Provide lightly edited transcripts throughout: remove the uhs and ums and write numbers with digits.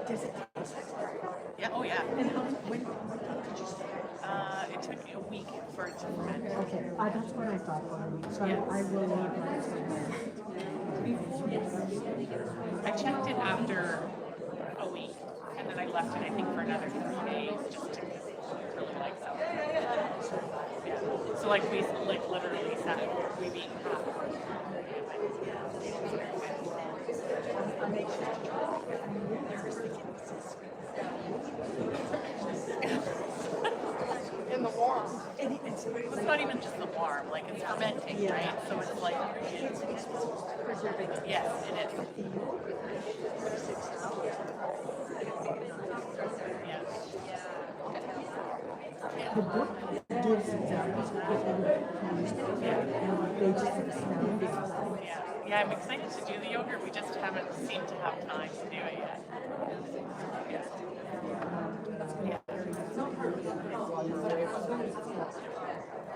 Does it taste like strawberry? Yeah, oh yeah. And when did you say? It took me a week for it to ferment. Okay, that's what I thought. So Yes. I will leave that somewhere. I checked it after a week, and then I left it, I think, for another 3 days, just to really like that. Yeah. So like we literally sat, we've eaten half. I'll make sure to try it. I'm nervous thinking this is In the warm. It's not even just the warm, like it's fermenting, Yeah. right? So it's like, it's preserving. yes, it is. Yeah. The book gives examples of different and they just expound because Yeah, I'm excited to do the yogurt. We just haven't seemed to have time to do it yet. Yeah.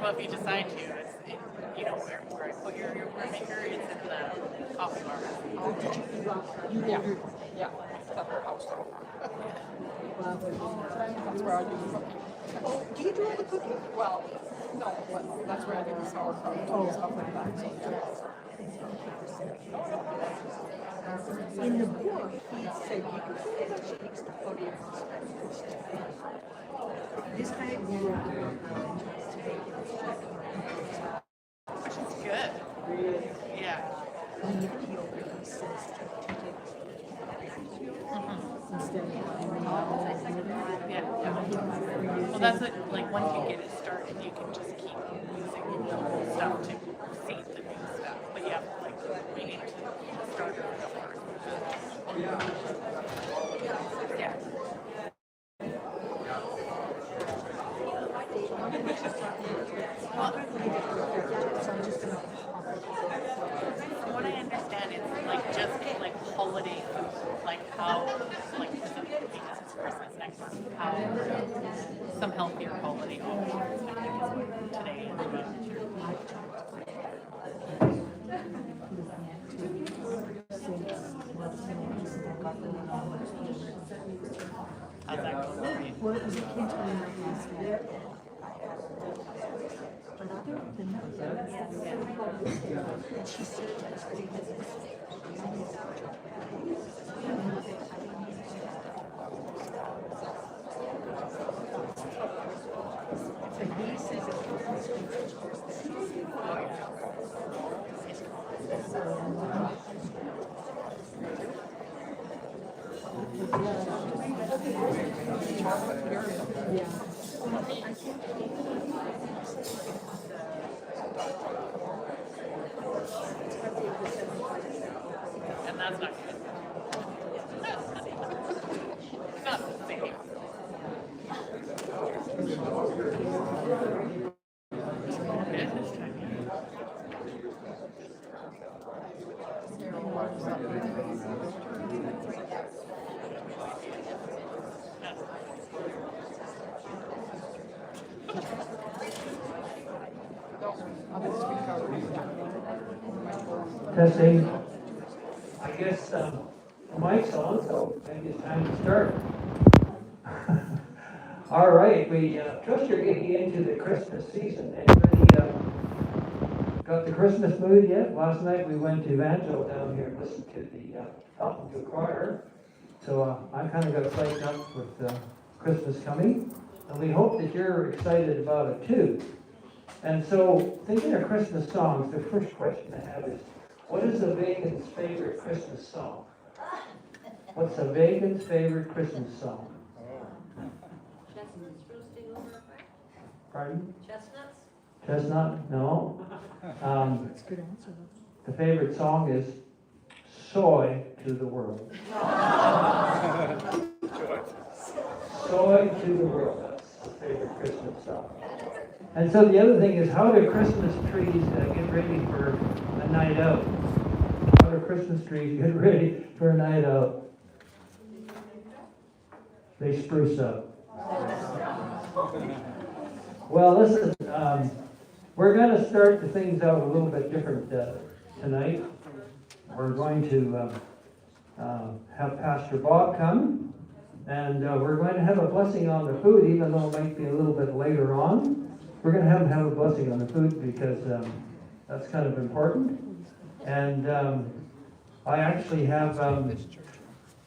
Well, if you decide to, you know where I put your yogurt maker. It's in the coffee bar. Yeah. Yeah. That's her house. That's where I do the cooking. Oh, do you do all the cooking? Well, no, but that's where I do the sauerkraut and stuff like that. So, In the book, he said you could pretty much mix the podium. This guy will work to make it. Which is good. Yeah. When you peel it, he says to take it instead of Yeah. Well, that's it. Like once you get it started, you can just keep using the old stuff to seed the new stuff. But you have to like bring it to the starter of the first. Yeah. From what I understand, it's like just like holiday food, like how, like because it's Christmas next month, how some healthier holiday options I think is what today is about. How's that going? Right? Well, it was a kid when I last night. But other than that, and she said it was pretty busy. So he says it And that's not good. Not the same. Good this time, yeah. Testing. I guess the mic's on, so maybe it's time to start. All right, we trust you're getting into the Christmas season. Anybody got the Christmas mood yet? Last night we went to Evangel down here and listened to the Alpha Choir. So I kind of got psyched up with Christmas coming. And we hope that you're excited about it too. And so, thinking of Christmas songs, the first question I have is, what is a vegan's favorite Christmas song? What's a vegan's favorite Christmas song? Chestnuts roasting over a fire? Pardon? Chestnuts? Chestnut? No. That's a good answer. The favorite song is Soy to the World. Soy to the World. That's the favorite Christmas song. And so the other thing is, how do Christmas trees get ready for a night out? How do Christmas trees get ready for a night out? They spruce up. Well, listen, we're going to start the things out a little bit different tonight. We're going to have Pastor Bob come And we're going to have a blessing on the food, even though it might be a little bit later on. We're going to have a blessing on the food because that's kind of important. And I actually have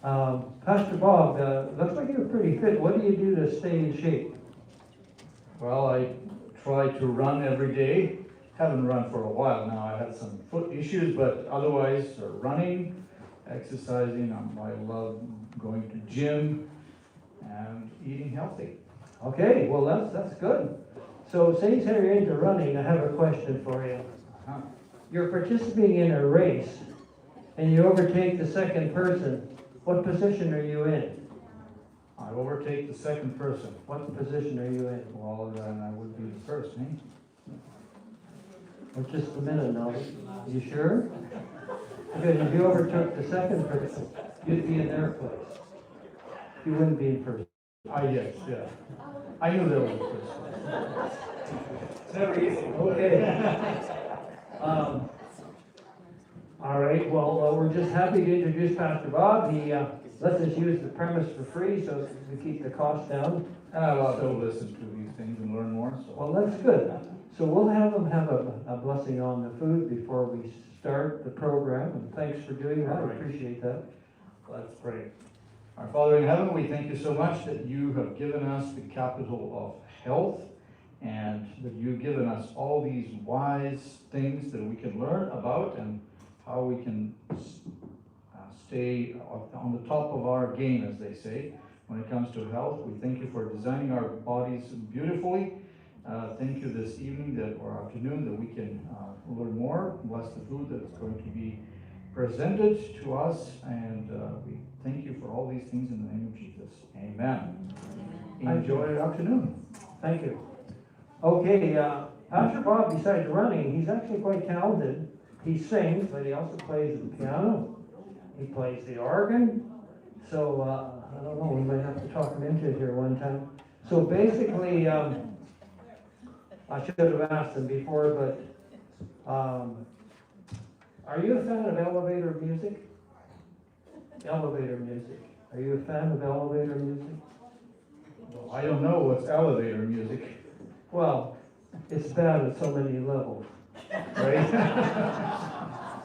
Pastor Bob. Looks like you're pretty fit. What do you do to stay in shape? Well, I try to run every day. Haven't run for a while now. I had some foot issues, but otherwise, running, exercising. I love going to gym and eating healthy. Okay, well that's good. So since you're into running, I have a question for you. Uh-huh. You're participating in a race, and you overtake the second person. What position are you in? I overtake the second person. What position are you in? Well, then I would be the first, eh? Well, just a minute now. You sure? Because if you overtook the second person, you'd be in their place. You wouldn't be in first. Yes, yeah. I knew there was a first place. It's never easy. Okay. All right, well, we're just happy to introduce Pastor Bob. He lets us use the premise for free so we keep the cost down. And I love to listen to these things and learn more. So. Well, that's good. So we'll have him have a blessing on the food before we start the program, and thanks for doing that. I appreciate that. Let's pray. Our Father in heaven, we thank you so much that you have given us the capital of health, and that you've given us all these wise things that we can learn about and how we can stay on the top of our game, as they say, when it comes to health. We thank you for designing our bodies beautifully. Thank you this evening or afternoon that we can learn more. Bless the food that's going to be presented to us, and we thank you for all these things in the name of Jesus. Amen. Enjoy your afternoon. Thank you. Okay, Pastor Bob, besides running, he's actually quite talented. He sings, but he also plays the piano. He plays the organ. So, I don't know, we might have to talk him into it here one time. So basically, I should have asked him before, but are you a fan of elevator music? Elevator music. Are you a fan of elevator music? Well, I don't know what's elevator music. Well, it's bad at so many levels. Right?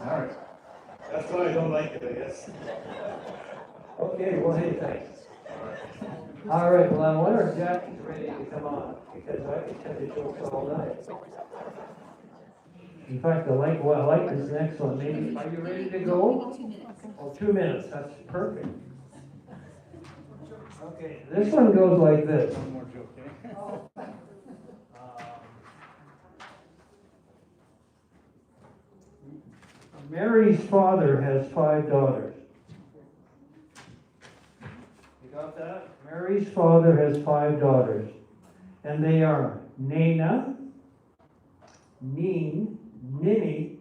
All right. That's why I don't like it, I guess. Okay, well, hey, thanks. All right, well, I wonder if Jacqui's ready to come on, because I can tell you jokes all night. In fact, I like this next one. Maybe, are you ready to go? 2 minutes. Oh, 2 minutes, that's perfect. Okay, this one goes like this. One more joke, eh? Mary's father has 5 daughters. You got that? Mary's father has 5 daughters. And they are Nana, Neen, Ninny,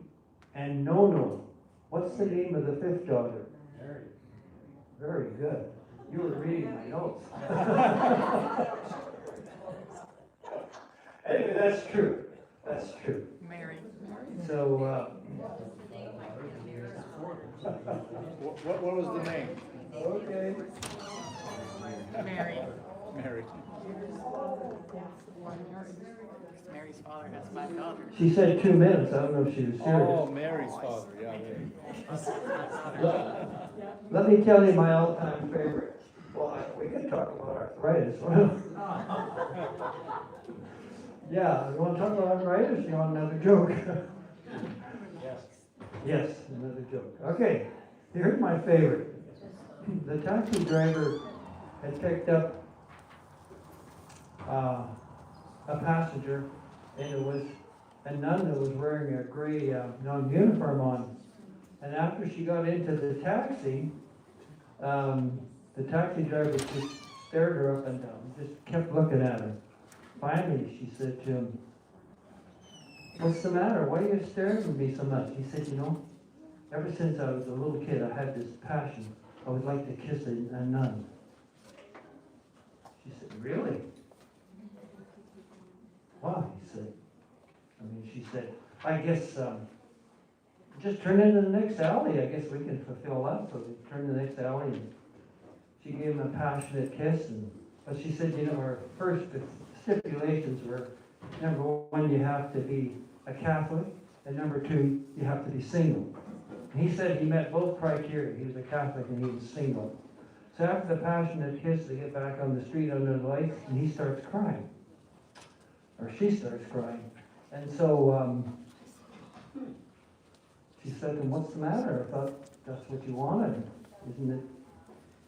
and Nono. What's the name of the 5th daughter? Mary. Very good. You were reading my notes. Anyway, that's true. That's true. Mary. So, What was the name? okay. Mary. Mary. Mary's father has 5 daughters. She said 2 minutes. I don't know if she was Oh, serious. Mary's father, yeah. Let me tell you my all-time favorite. Well, we could talk about arthritis. Yeah, you want to talk about arthritis? You want another joke? Yes. Yes, another joke. Okay, here's my favorite. The taxi driver had picked up a passenger, and it was a nun that was wearing a gray uniform on. And after she got into the taxi driver just stared her up and down, just kept looking at her. Finally, she said to him, "What's the matter? Why are you staring at me so much?" He said, "You know, ever since I was a little kid, I had this passion. I would like to kiss a nun." She said, "Really?" "Why?" He said. She said, "I guess just turn into the next alley. I guess we can fulfill that." So they turned the next alley, and she gave him a passionate kiss, but she said, you know, her first stipulations were, number one, you have to be a Catholic, and number two, you have to be single. And he said he met both criteria. He was a Catholic and he was single. So after the passionate kiss, they get back on the street under the lights, and he starts crying. Or she starts crying. And so she said to him, what's the matter? I thought that's what you wanted, isn't it?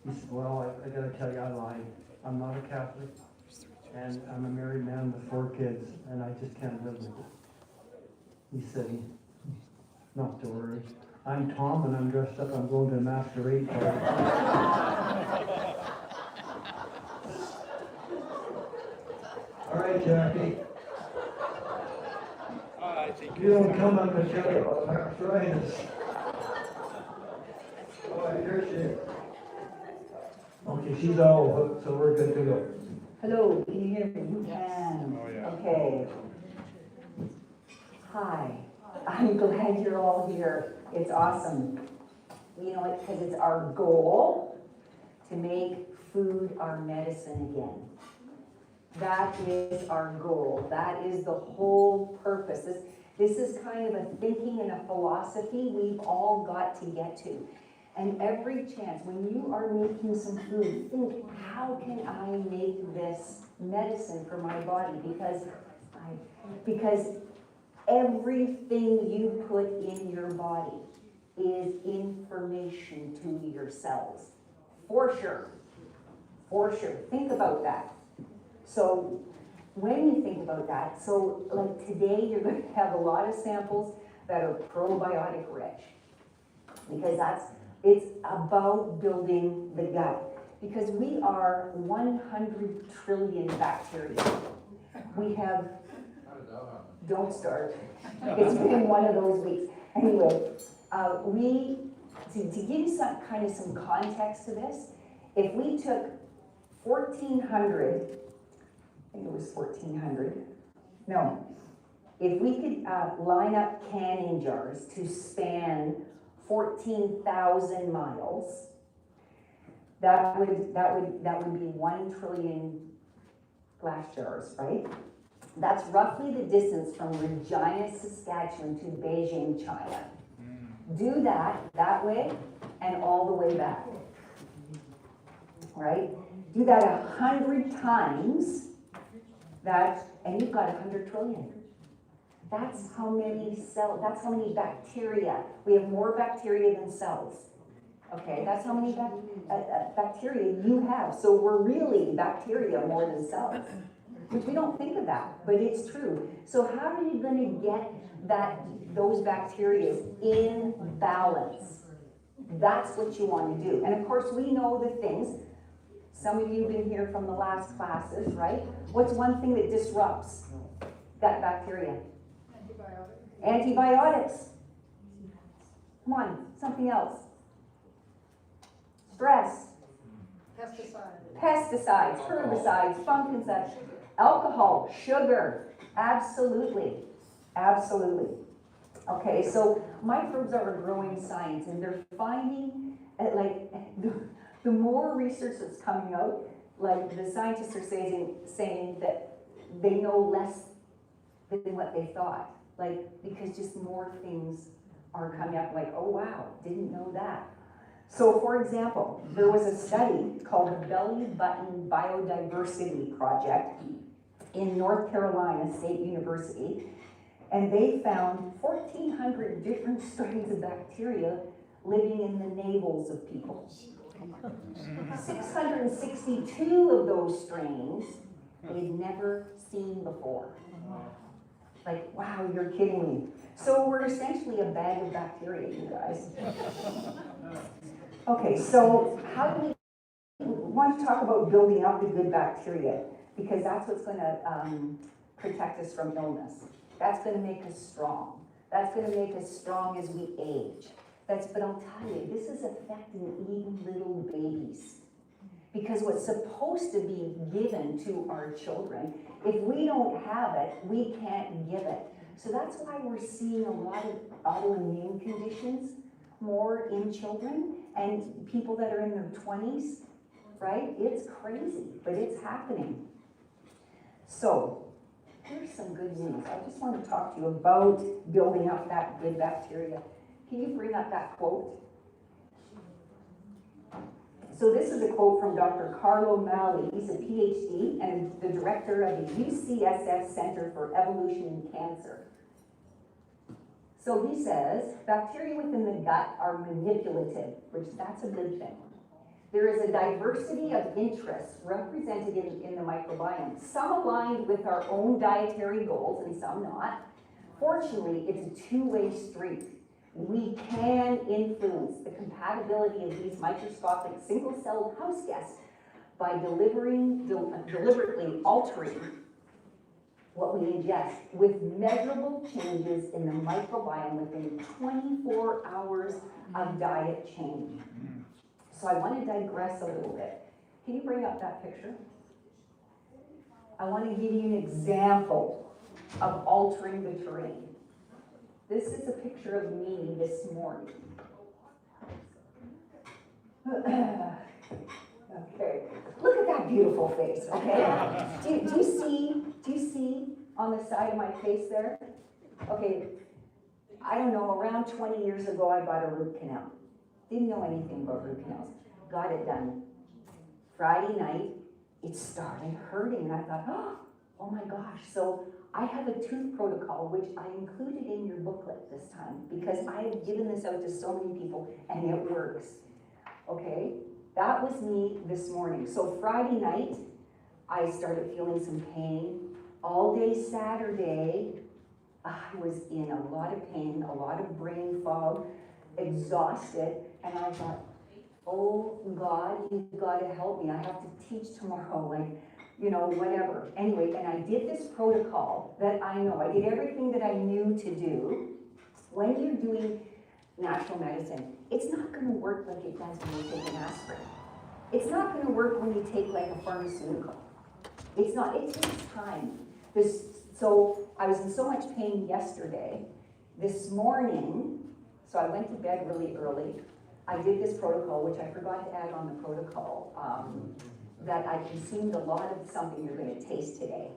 He said, well, I gotta tell you, I lied. I'm not a Catholic, and I'm a married man with 4 kids, and I just can't live with it. He said, not to worry. I'm Tom, and I'm dressed up. I'm going to a masquerade party. All right, Jacqui. You don't come up and tell you about arthritis. Oh, here she is. Okay, she's all hooked, so we're good to go. Hello, can you hear me? You can. Oh, yeah. Okay. Hi, I'm glad you're all here. It's awesome. You know, because it's our goal to make food our medicine again. That is our goal. That is the whole purpose. This is kind of a thinking and a philosophy we've all got to get to. And every chance, when you are making some food, think, how can I make this medicine for my body? Because everything you put in your body is information to your cells. For sure. For sure. Think about that. So when you think about that, so like today you're going to have a lot of samples that are probiotic rich. Because it's about building the gut. Because we are 100 trillion bacteria. We have, don't start. It's been one of those weeks. Anyway, to give you some context to this, if we took 1,400, I think it was 1,400, no, if we could line up canning jars to span 14,000 miles, that would be 1 trillion glass jars, right? That's roughly the distance from Regina, Saskatchewan to Beijing, China. Do that way and all the way back, right? Do that 100 times, and you've got 100 trillion. That's how many cells, that's how many bacteria. We have more bacteria than cells. Okay, that's how many bacteria you have. So we're really bacteria more than cells, which we don't think of that, but it's true. So how are you going to get those bacteria in balance? That's what you want to do. And of course, we know the things. Some of you have been here from the last classes, right? What's one thing that disrupts gut bacteria? Antibiotics. Come on, something else. Stress. Pesticides, herbicides, fungicides, alcohol, sugar. Absolutely. Absolutely. Okay, so microbes are a growing science, and they're finding, the more research that's coming out, like the scientists are saying that they know less than what they thought. Because just more things are coming up, oh wow, didn't know that. So for example, there was a study called the Belly Button Biodiversity Project in North Carolina State University, and they found 1,400 different strains of bacteria living in the navels of people. 662 of those strains they'd never seen before. Wow, you're kidding me. So we're essentially a bag of bacteria, you guys. Okay, so how do we want to talk about building up the good bacteria? Because that's what's going to protect us from illness. That's going to make us strong. That's going to make us strong as we age. But I'll tell you, this is affecting even little babies. Because what's supposed to be given to our children, if we don't have it, we can't give it. So that's why we're seeing a lot of autoimmune conditions more in children and people that are in their 20s. right? It's crazy, but it's happening. So, here's some good news. I just want to talk to you about building up that good bacteria. Can you bring up that quote? So this is a quote from Dr. Carlo Mali. He's a PhD and the director of the UCSF Center for Evolution in Cancer. So he says, bacteria within the gut are manipulative, which that's a good thing. There is a diversity of interests represented in the microbiome, some aligned with our own dietary goals and some not. Fortunately, it's a two-way street. We can influence the compatibility of these microscopic single-celled house guests by deliberately altering what we ingest with measurable changes in the microbiome within 24 hours of diet change. So I want to digress a little bit. Can you bring up that picture? I want to give you an example of altering the terrain. This is a picture of me this morning. Okay, look at that beautiful face, okay? Do you see on the side of my face there? Okay, I don't know, around 20 years ago I got a root canal. Didn't know anything about root canals. Got it done. Friday night, it started hurting and I thought, oh my gosh. So I have a tooth protocol, which I included in your booklet this time because I have given this out to so many people and it works. Okay, that was me this morning. So Friday night, I started feeling some pain. All day Saturday, I was in a lot of pain, a lot of brain fog, exhausted, and I thought, oh God, you've got to help me. I have to teach tomorrow, whatever. Anyway, and I did this protocol that I know. I did everything that I knew to do. When you're doing natural medicine, it's not going to work like it does when you take an aspirin. It's not going to work when you take like a pharmaceutical. It's not, it takes time. So I was in so much pain yesterday. This morning, so I went to bed really early. I did this protocol, which I forgot to add on the protocol, that I consumed a lot of something you're going to taste today.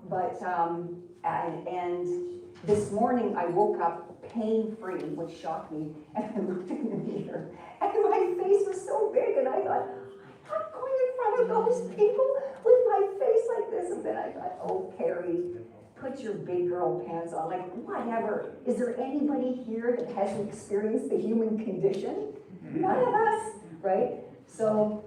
But, and this morning I woke up pain-free, which shocked me, and I looked in the mirror, and my face was so big, and I thought, I'm not going in front of those people with my face like this. And then I thought, oh, Carrie, put your big girl pants on, like whatever. Is there anybody here that hasn't experienced the human condition? None of us, right? So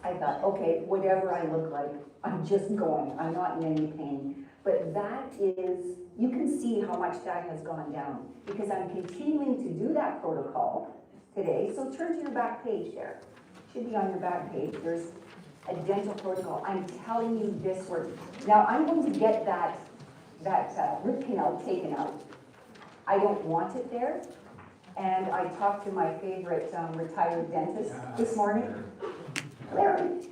I thought, okay, whatever I look like, I'm just going. I'm not in any pain. But that is, you can see how much that has gone down because I'm continuing to do that protocol today. So turn to your back page there. Should be on your back page. There's a dental protocol. I'm telling you this works. Now I'm going to get that root canal taken out. I don't want it there. And I talked to my favorite retired dentist this morning, Larry,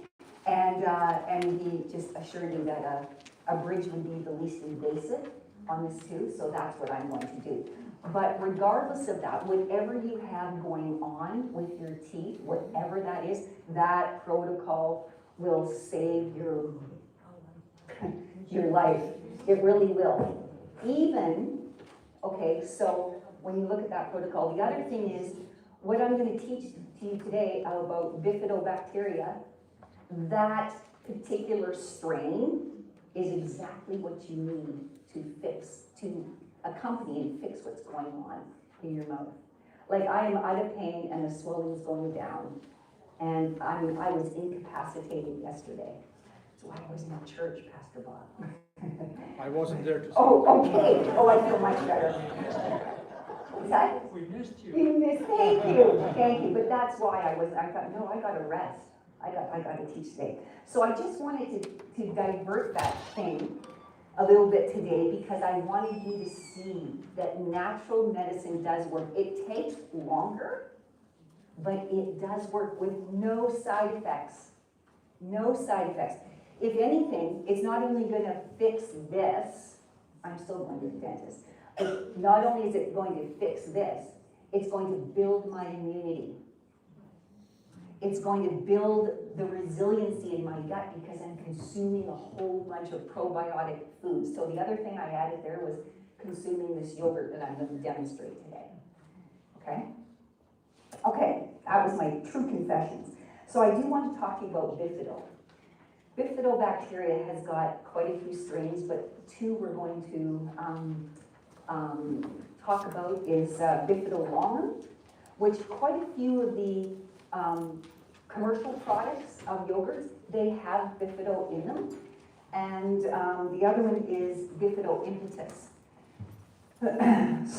and he just assured me that a bridge would be the least invasive on this too, so that's what I'm going to do. But regardless of that, whatever you have going on with your teeth, whatever that is, that protocol will save your life. It really will. Even, okay, so when you look at that protocol, the other thing is, what I'm going to teach to you today about bifidobacteria, that particular strain is exactly what you need to fix, to accompany and fix what's going on in your mouth. Like I am out of pain and the swelling is going down. And I was incapacitated yesterday. So I was in church, Pastor Bob. I wasn't there to see. Oh, okay. Oh, I feel much better. Is that? We missed you. You missed, thank you. But that's why I thought, no, I gotta rest. I gotta teach today. So I just wanted to divert that thing a little bit today because I wanted you to see that natural medicine does work. It takes longer, but it does work with no side effects. No side effects. If anything, it's not only gonna fix this, I'm still going to the dentist. Not only is it going to fix this, it's going to build my immunity. It's going to build the resiliency in my gut because I'm consuming a whole bunch of probiotic foods. So the other thing I added there was consuming this yogurt that I'm going to demonstrate today. Okay? Okay, that was my true confessions. So I do want to talk to you about bifido. Bifidobacteria has got quite a few strains, but two we're going to talk about is bifidolongum, which quite a few of the commercial products of yogurts, they have bifido in them. And the other one is bifido impetus.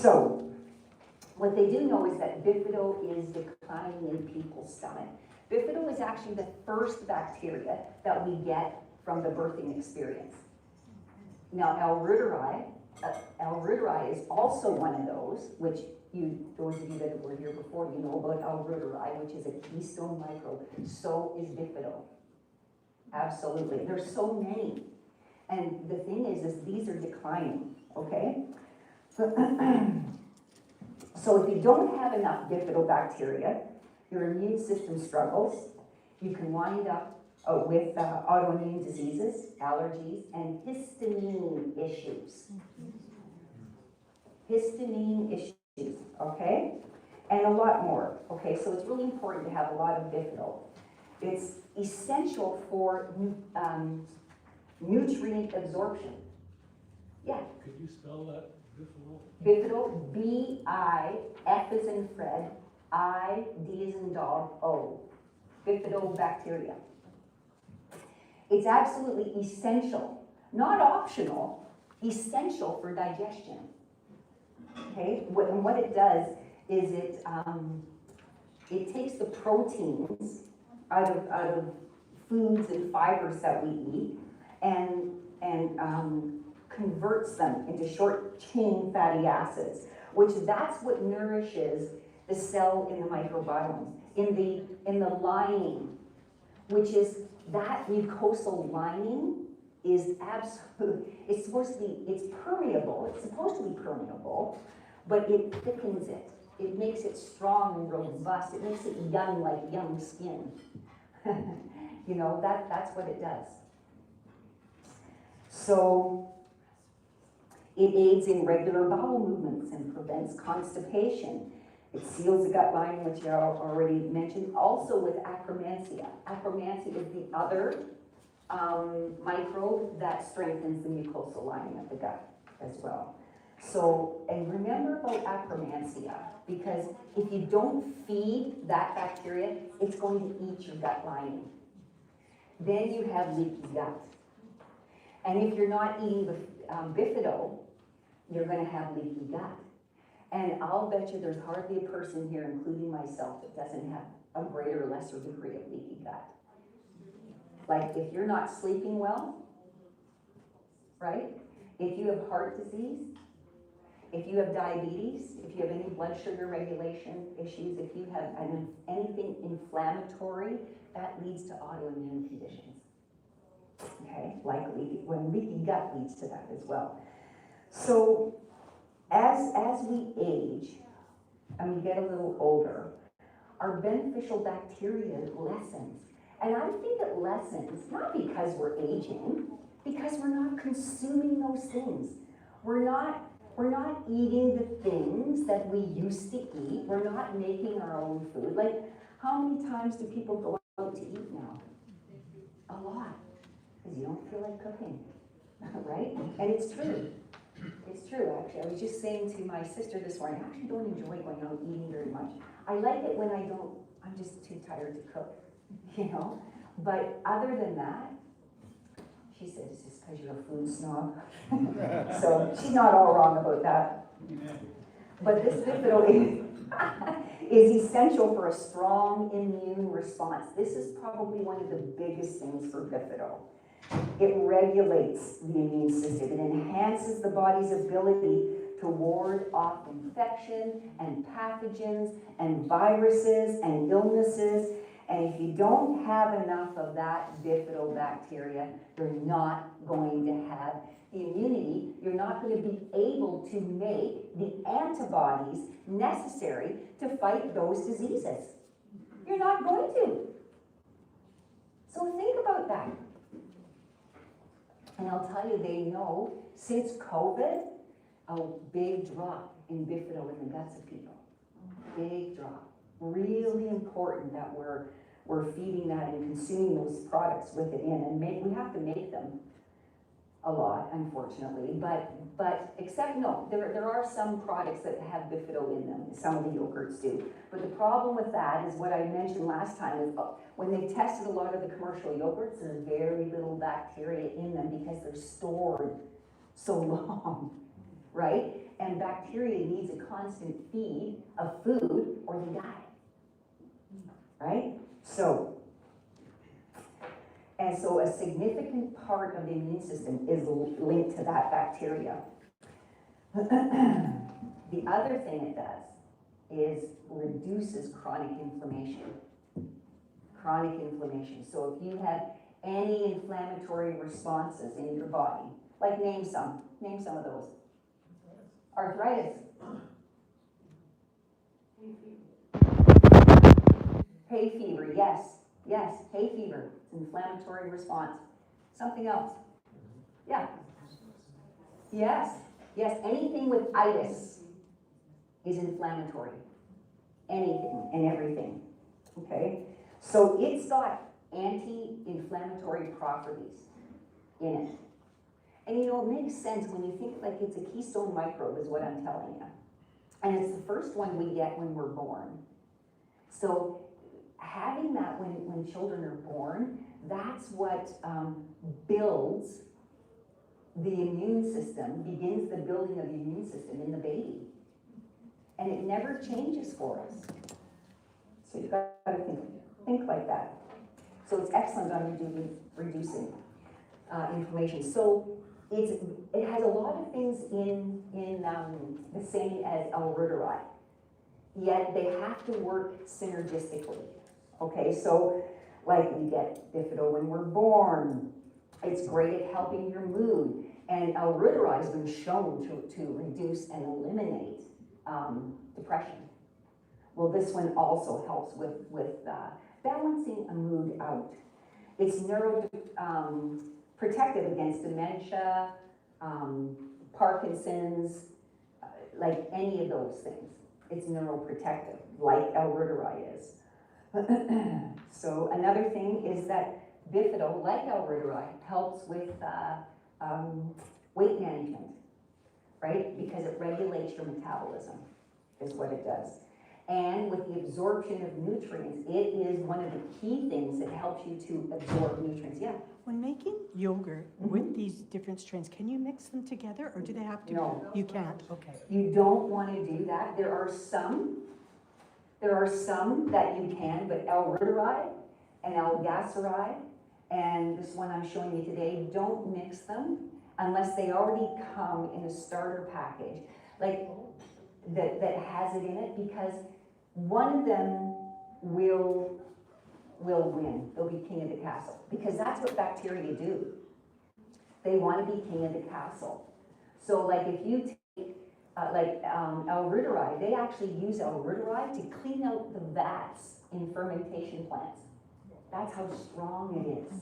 So, what they do know is that bifido is declining in people's stomach. Bifido is actually the first bacteria that we get from the birthing experience. Now, L. reuteri is also one of those, which those of you that were here before, you know about L. reuteri, which is a keystone microbe. So is bifido. Absolutely. There's so many. And the thing is these are declining, okay? So if you don't have enough bifidobacteria, your immune system struggles. You can wind up with autoimmune diseases, allergies, and histamine issues. Histamine issues, okay? And a lot more, okay? So it's really important to have a lot of bifido. It's essential for nutrient absorption. Yeah? Could you spell that bifido? Bifido, B-I, F as in Fred, I, D as in dog, O. Bifidobacteria. It's absolutely essential, not optional, essential for digestion. Okay, and what it does is it takes the proteins out of foods and fibers that we eat and converts them into short chain fatty acids, which that's what nourishes the cell in the microbiome, in the lining, which is that mucosal lining is absolute. It's supposed to be, it's permeable. It's supposed to be permeable, but it thickens it. It makes it strong and robust. It makes it young, like young skin. You know, that's what it does. So it aids in regular bowel movements and prevents constipation. It seals the gut lining, which I already mentioned. Also with Akkermansia. Akkermansia is the other microbe that strengthens the mucosal lining of the gut as well. So, and remember about Akkermansia, because if you don't feed that bacteria, it's going to eat your gut lining. Then you have leaky gut. And if you're not eating the bifido, you're going to have leaky gut. And I'll bet you there's hardly a person here, including myself, that doesn't have a greater or lesser degree of leaky gut. Like if you're not sleeping well, right? If you have heart disease, if you have diabetes, if you have any blood sugar regulation issues, if you have anything inflammatory, that leads to autoimmune conditions. Okay, like leaky gut leads to that as well. So as we age and we get a little older, our beneficial bacteria lessens. And I think it lessens not because we're aging, because we're not consuming those things. We're not eating the things that we used to eat. We're not making our own food. Like, how many times do people go out to eat now? A lot. Because you don't feel like cooking, right? And it's true. It's true, actually. I was just saying to my sister this morning, I actually don't enjoy going out eating very much. I like it when I'm just too tired to cook, you know? But other than that, she said, it's just because you're a food snob. So she's not all wrong about that. But this bifido is essential for a strong immune response. This is probably one of the biggest things for bifido. It regulates the immune system. It enhances the body's ability to ward off infection and pathogens and viruses and illnesses. And if you don't have enough of that bifidobacteria, you're not going to have the immunity. You're not going to be able to make the antibodies necessary to fight those diseases. You're not going to. So think about that. And I'll tell you, they know since COVID, a big drop in bifido in the guts of people. Big drop. Really important that we're feeding that and consuming those products with it in. And we have to make them a lot, unfortunately, but except, no, there are some products that have bifido in them, some of the yogurts do. But the problem with that is what I mentioned last time, is when they tested a lot of the commercial yogurts, there's very little bacteria in them because they're stored so long, right? And bacteria needs a constant feed of food or they die, right? And so a significant part of the immune system is linked to that bacteria. The other thing it does is reduces chronic inflammation. Chronic inflammation. So if you have any inflammatory responses in your body, like name some of those. Arthritis. Hay fever, yes, hay fever, inflammatory response. Something else? Yeah. Yes, anything with itis is inflammatory. Anything and everything, okay? So it's got anti-inflammatory properties in it. And you know, it makes sense when you think like it's a keystone microbe is what I'm telling you. And it's the first one we get when we're born. So having that when children are born, that's what builds the immune system, begins the building of the immune system in the baby. And it never changes for us. So you've got to think like that. So it's excellent on reducing inflammation. So it has a lot of things in the same as L-reuteri, yet they have to work synergistically. Okay, so like we get bifido when we're born. It's great at helping your mood. And L-reuteri has been shown to reduce and eliminate depression. Well, this one also helps with balancing a mood out. It's protective against dementia, Parkinson's, like any of those things. It's neuroprotective, like L-reuteri is. So another thing is that bifido, like L-reuteri, helps with weight management, right? Because it regulates your metabolism, is what it does. And with the absorption of nutrients, it is one of the key things that helps you to absorb nutrients. Yeah. When making yogurt with these different strains, can you mix them together or do they have to? No. You can't, okay. You don't want to do that. There are some that you can, but L-reuteri and L-gasseride and this one I'm showing you today, don't mix them unless they already come in a starter package, like that has it in it, because one of them will win. They'll be king of the castle, because that's what bacteria do. They want to be king of the castle. So like if you take L-reuteri, they actually use L-reuteri to clean out the vats in fermentation plants. That's how strong it is.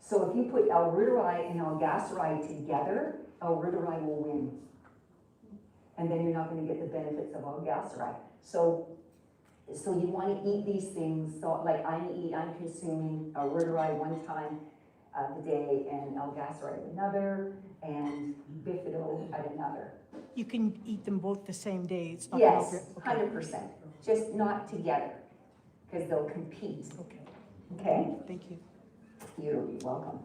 So if you put L-reuteri and L-gasseride together, L-reuteri will win. And then you're not going to get the benefits of L-gasseride. So you want to eat these things. So like I'm consuming L-reuteri one time a day and L-gasseride another, and bifido at another. You can eat them both the same day? It's not Yes, appropriate. 100%. Just not together, because they'll compete. Okay, Okay? thank you. You're welcome.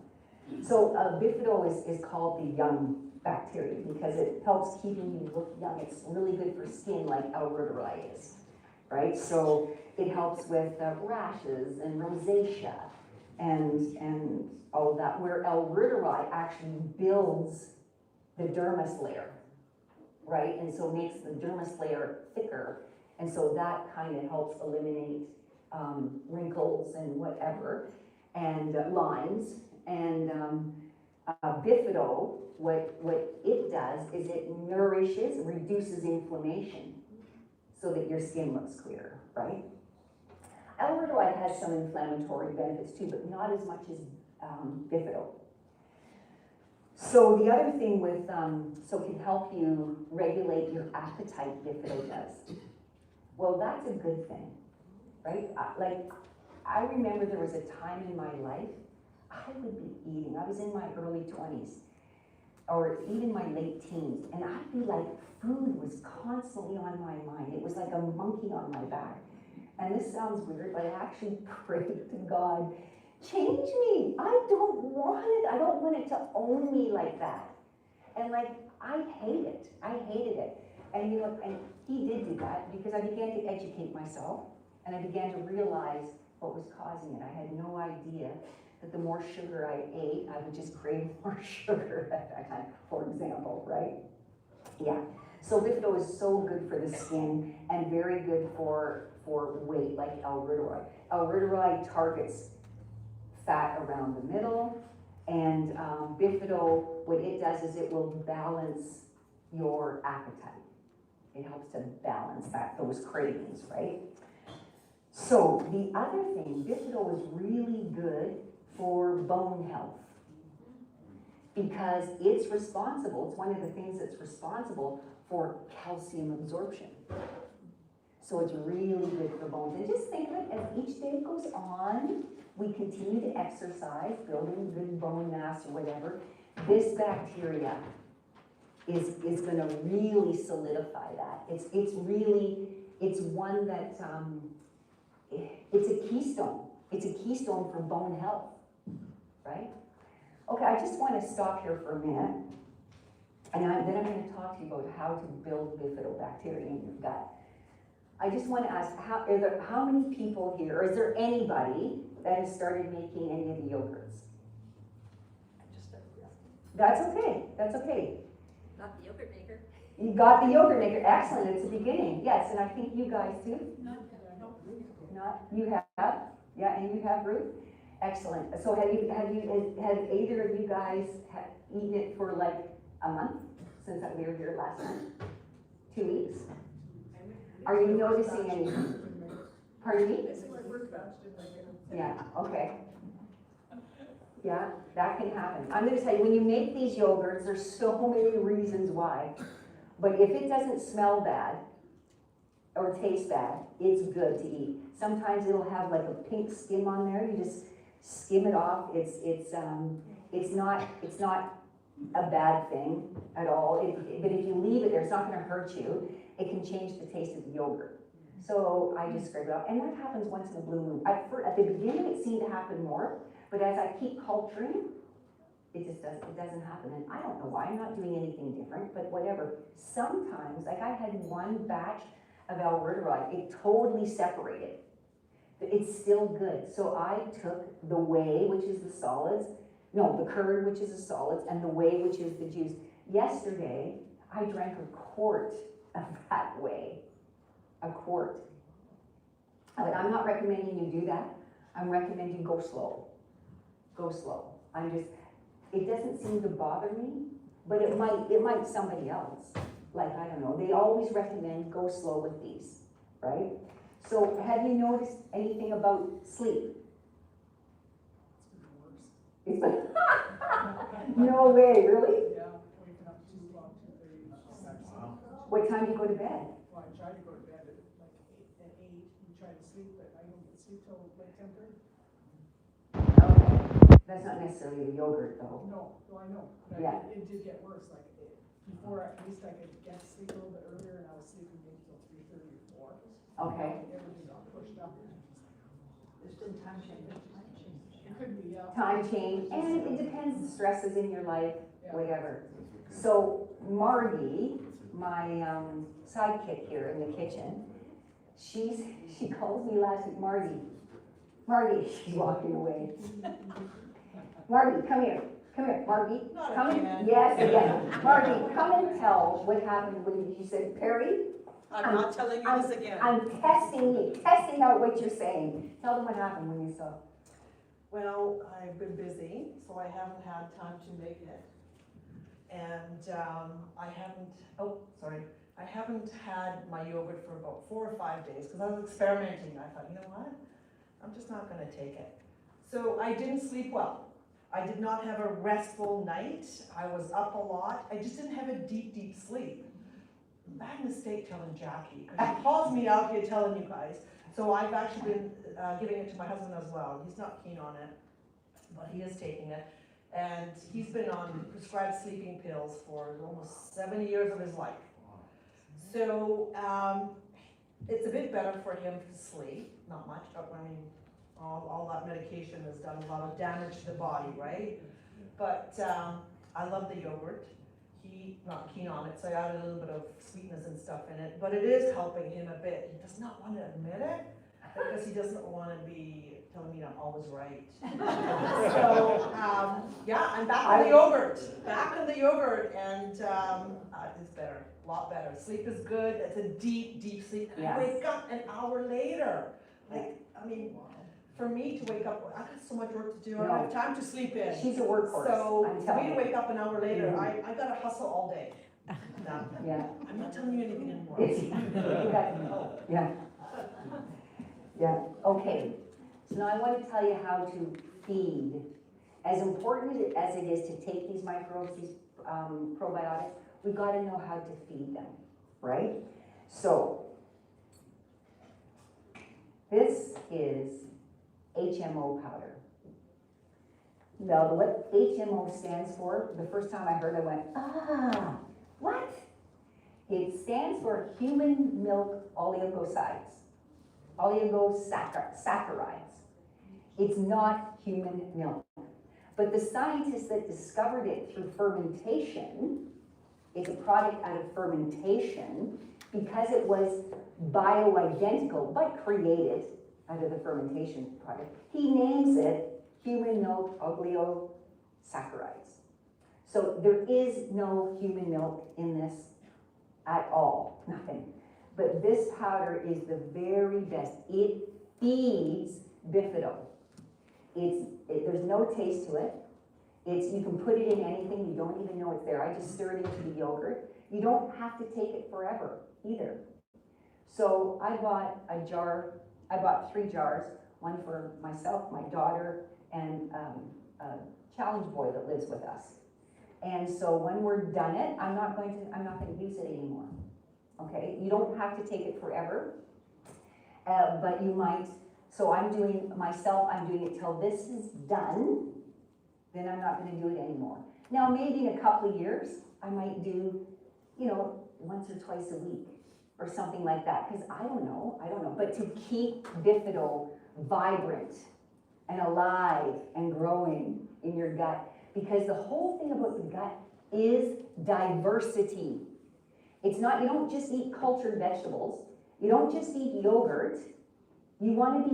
So bifido is called the young bacteria because it helps keeping you look young. It's really good for skin like L-reuteri is, right? So it helps with rashes and rosacea and all of that, where L-reuteri actually builds the dermis layer, right? And so makes the dermis layer thicker. And so that kind of helps eliminate wrinkles and whatever, and lines. And bifido, what it does is it nourishes, reduces inflammation so that your skin looks clearer, right? L-reuteri has some inflammatory benefits too, but not as much as bifido. So the other thing with, so can help you regulate your appetite, bifido does. Well, that's a good thing, right? Like, I remember there was a time in my life, I would be eating, I was in my early 20s, or even my late teens, and I'd be like, food was constantly on my mind. It was like a monkey on my back. And this sounds weird, but I actually prayed to God, change me. I don't want it. I don't want it to own me like that. And like, I hate it. I hated it. And you know, and he did do that because I began to educate myself and I began to realize what was causing it. I had no idea that the more sugar I ate, I would just crave more sugar, for example, right? Yeah. So bifido is so good for the skin and very good for weight, like L-reuteri. L-reuteri targets fat around the middle, and bifido, what it does is it will balance your appetite. It helps to balance those cravings, right? So the other thing, bifido is really good for bone health because it's responsible, it's one of the things that's responsible for calcium absorption. So it's really good for bones. And just think of it, as each day goes on, we continue to exercise, building good bone mass or whatever, this bacteria is gonna really solidify that. It's one that, it's a keystone. It's a keystone for bone health, right? Okay, I just want to stop here for a minute, and then I'm going to talk to you about how to build bifidobacteria in your gut. I just want to ask, how many people here, or is there anybody that has started making any of the yogurts? That's okay, that's okay. Not the yogurt maker. You got the yogurt maker, excellent, it's the beginning, yes, and I think you guys too? No. Not, you have, yeah, and you have, Ruth? Excellent. So have either of you guys eaten it for like a month since we were here last time? 2 weeks? Are you noticing anything? Pardon me? Yeah, okay. Yeah, that can happen. I'm gonna tell you, when you make these yogurts, there's so many reasons why. But if it doesn't smell bad or taste bad, it's good to eat. Sometimes it'll have like a pink skim on there. You just skim it off. It's not a bad thing at all. But if you leave it there, it's not going to hurt you. It can change the taste of the yogurt. So I just scrape it off, and that happens once in a blue moon. At the beginning, it seemed to happen more, but as I keep culturing, it just doesn't. It doesn't happen, and I don't know why. I'm not doing anything different, but whatever. Sometimes, like I had one batch of L-reuteri, it totally separated. But it's still good. So I took the whey, which is the solids, the curd, which is the solids, and the whey, which is the juice. Yesterday, I drank a quart of that whey. A quart. But I'm not recommending you do that. I'm recommending go slow. Go slow. It doesn't seem to bother me, but it might somebody else. Like, I don't know, they always recommend go slow with these, right? So have you noticed anything about sleep? It's been no way, really? Yeah, waking up too long, 2:30. Wow. What time do you go to bed? Well, I try to go to bed at like 8 and try to sleep, but I don't get sleep till like 10:30. Okay, that's not necessarily the yogurt though. No, I know, but Yeah. it did get worse, like before at least I could get to sleep a little bit earlier and I was sleeping maybe till 3:30 or 4. Okay. Everything got pushed up. There's been time change. It could be, yeah. Time change, and it depends, the stresses in your life, Yeah. whatever. So Margie, my sidekick here in the kitchen, she calls me last week, Margie, she's walking away. Margie, come here, Margie, come in, yes, again. Margie, come and tell what happened when you said, Perry, I'm not telling you this again. I'm testing out what you're saying. Tell them what happened when you saw. Well, I've been busy, so I haven't had time to make it. And I haven't had my yogurt for about 4 or 5 days because I was experimenting. I thought, you know what? I'm just not gonna take it. So I didn't sleep well. I did not have a restful night. I was up a lot. I just didn't have a deep, deep sleep. Bad mistake telling Jacqui, because she calls me out here telling you guys. So I've actually been giving it to my husband as well. He's not keen on it, but he is taking it. And he's been on prescribed sleeping pills for almost 7 years of his life. So it's a bit better for him to sleep, not much. I mean, all that medication has done a lot of damage to the body, right? But I love the yogurt. He's not keen on it, so I added a little bit of sweetness and stuff in it. But it is helping him a bit. He does not want to admit it because he doesn't want to be telling me I'm always right. So yeah, I'm back on the yogurt. Back on the yogurt, and it's better, a lot better. Sleep is good. It's a deep, deep sleep. Yes. I wake up an hour later. Like, I mean, for me to wake up, I got so much work to do. I don't have time to sleep in. She's a workhorse, So I'm for me telling to you. wake up an hour later, I gotta hustle all day. No, Yeah. I'm not telling you anything anymore. Yeah. Yeah, okay. So now I want to tell you how to feed. As important as it is to take these microbes, these probiotics, we've got to know how to feed them, right? So, this is HMO powder. Now, what HMO stands for, the first time I heard it, I went, what? It stands for human milk oligosaccharides. It's not human milk. But the scientists that discovered it through fermentation, it's a product out of fermentation, because it was bioidentical, but created out of the fermentation product. He names it human milk oligosaccharides. So there is no human milk in this at all, nothing. But this powder is the very best. It feeds bifido. There's no taste to it. You can put it in anything, you don't even know it's there. I just stir it into the yogurt. You don't have to take it forever either. So I bought 3 jars, one for myself, my daughter, and a challenge boy that lives with us. And so when we're done it, I'm not going to use it anymore. Okay, you don't have to take it forever, but you might. So I'm doing it till this is done, then I'm not going to do it anymore. Now maybe in a couple of years, I might do, once or twice a week or something like that, because I don't know. But to keep bifido vibrant and alive and growing in your gut, because the whole thing about the gut is diversity. It's not, you don't just eat cultured vegetables. You don't just eat yogurt. You want to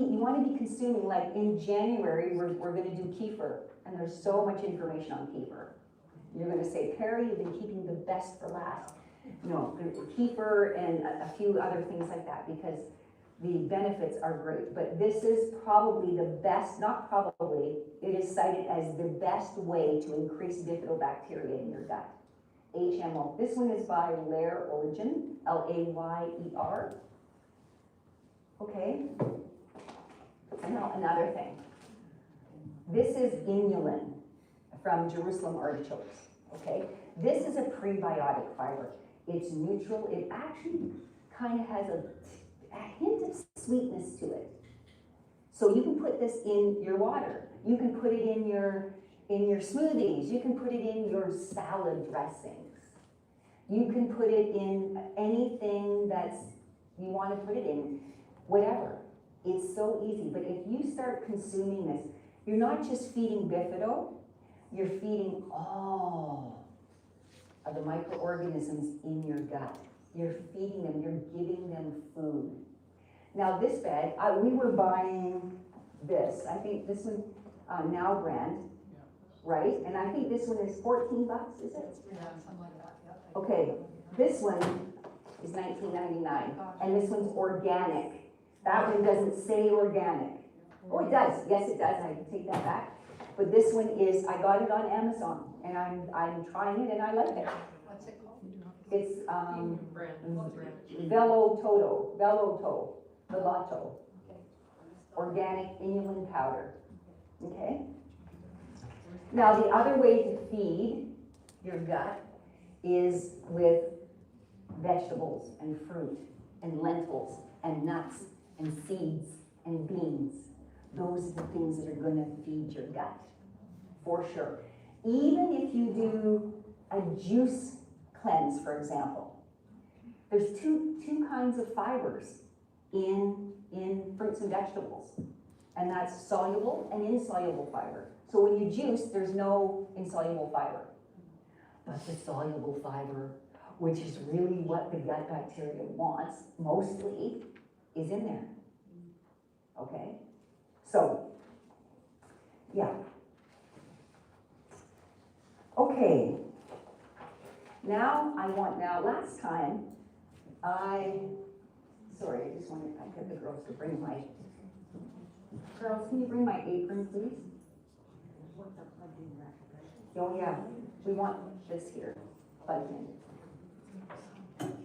be consuming, like in January, we're going to do kefir, and there's so much information on kefir. You're going to say, Perry, you've been keeping the best for last. No, kefir and a few other things like that, because the benefits are great. But this is probably the best, not probably, it is cited as the best way to increase bifidobacteria in your gut. HMO. This one is by Layer Origin, Layer. Okay. Now another thing. This is inulin from Jerusalem artichokes. Okay. This is a prebiotic fiber. It's neutral. It actually kind of has a hint of sweetness to it. So you can put this in your water. You can put it in your smoothies. You can put it in your salad dressings. You can put it in anything you want to put it in, whatever. It's so easy. But if you start consuming this, you're not just feeding bifido, you're feeding all of the microorganisms in your gut. You're feeding them, you're giving them food. Now this bag, we were buying this. I think this one, Now brand, right? And I think this one is $14, is it? Yeah, something like that, yeah. Okay, this one is $19.99, and this one's organic. That one doesn't say organic. Oh, it does. Yes, it does. I can take that back. But this one is, I got it on Amazon, and I'm trying it, and I like it. What's it called? It's Brand. Velo Toto, Velato. organic inulin powder, okay? Now, the other way to feed your gut is with vegetables and fruit and lentils and nuts and seeds and beans. Those are the things that are gonna feed your gut, for sure. Even if you do a juice cleanse, for example, there's two kinds of fibers in fruits and vegetables, and that's soluble and insoluble fiber. So when you juice, there's no insoluble fiber. But the soluble fiber, which is really what the gut bacteria wants, mostly, is in there. Okay? So, yeah. Okay. Now, last time, sorry, I just wanted, I get the girls to bring girls, can you bring my apron, please? Oh, yeah, we want this here, plugged in.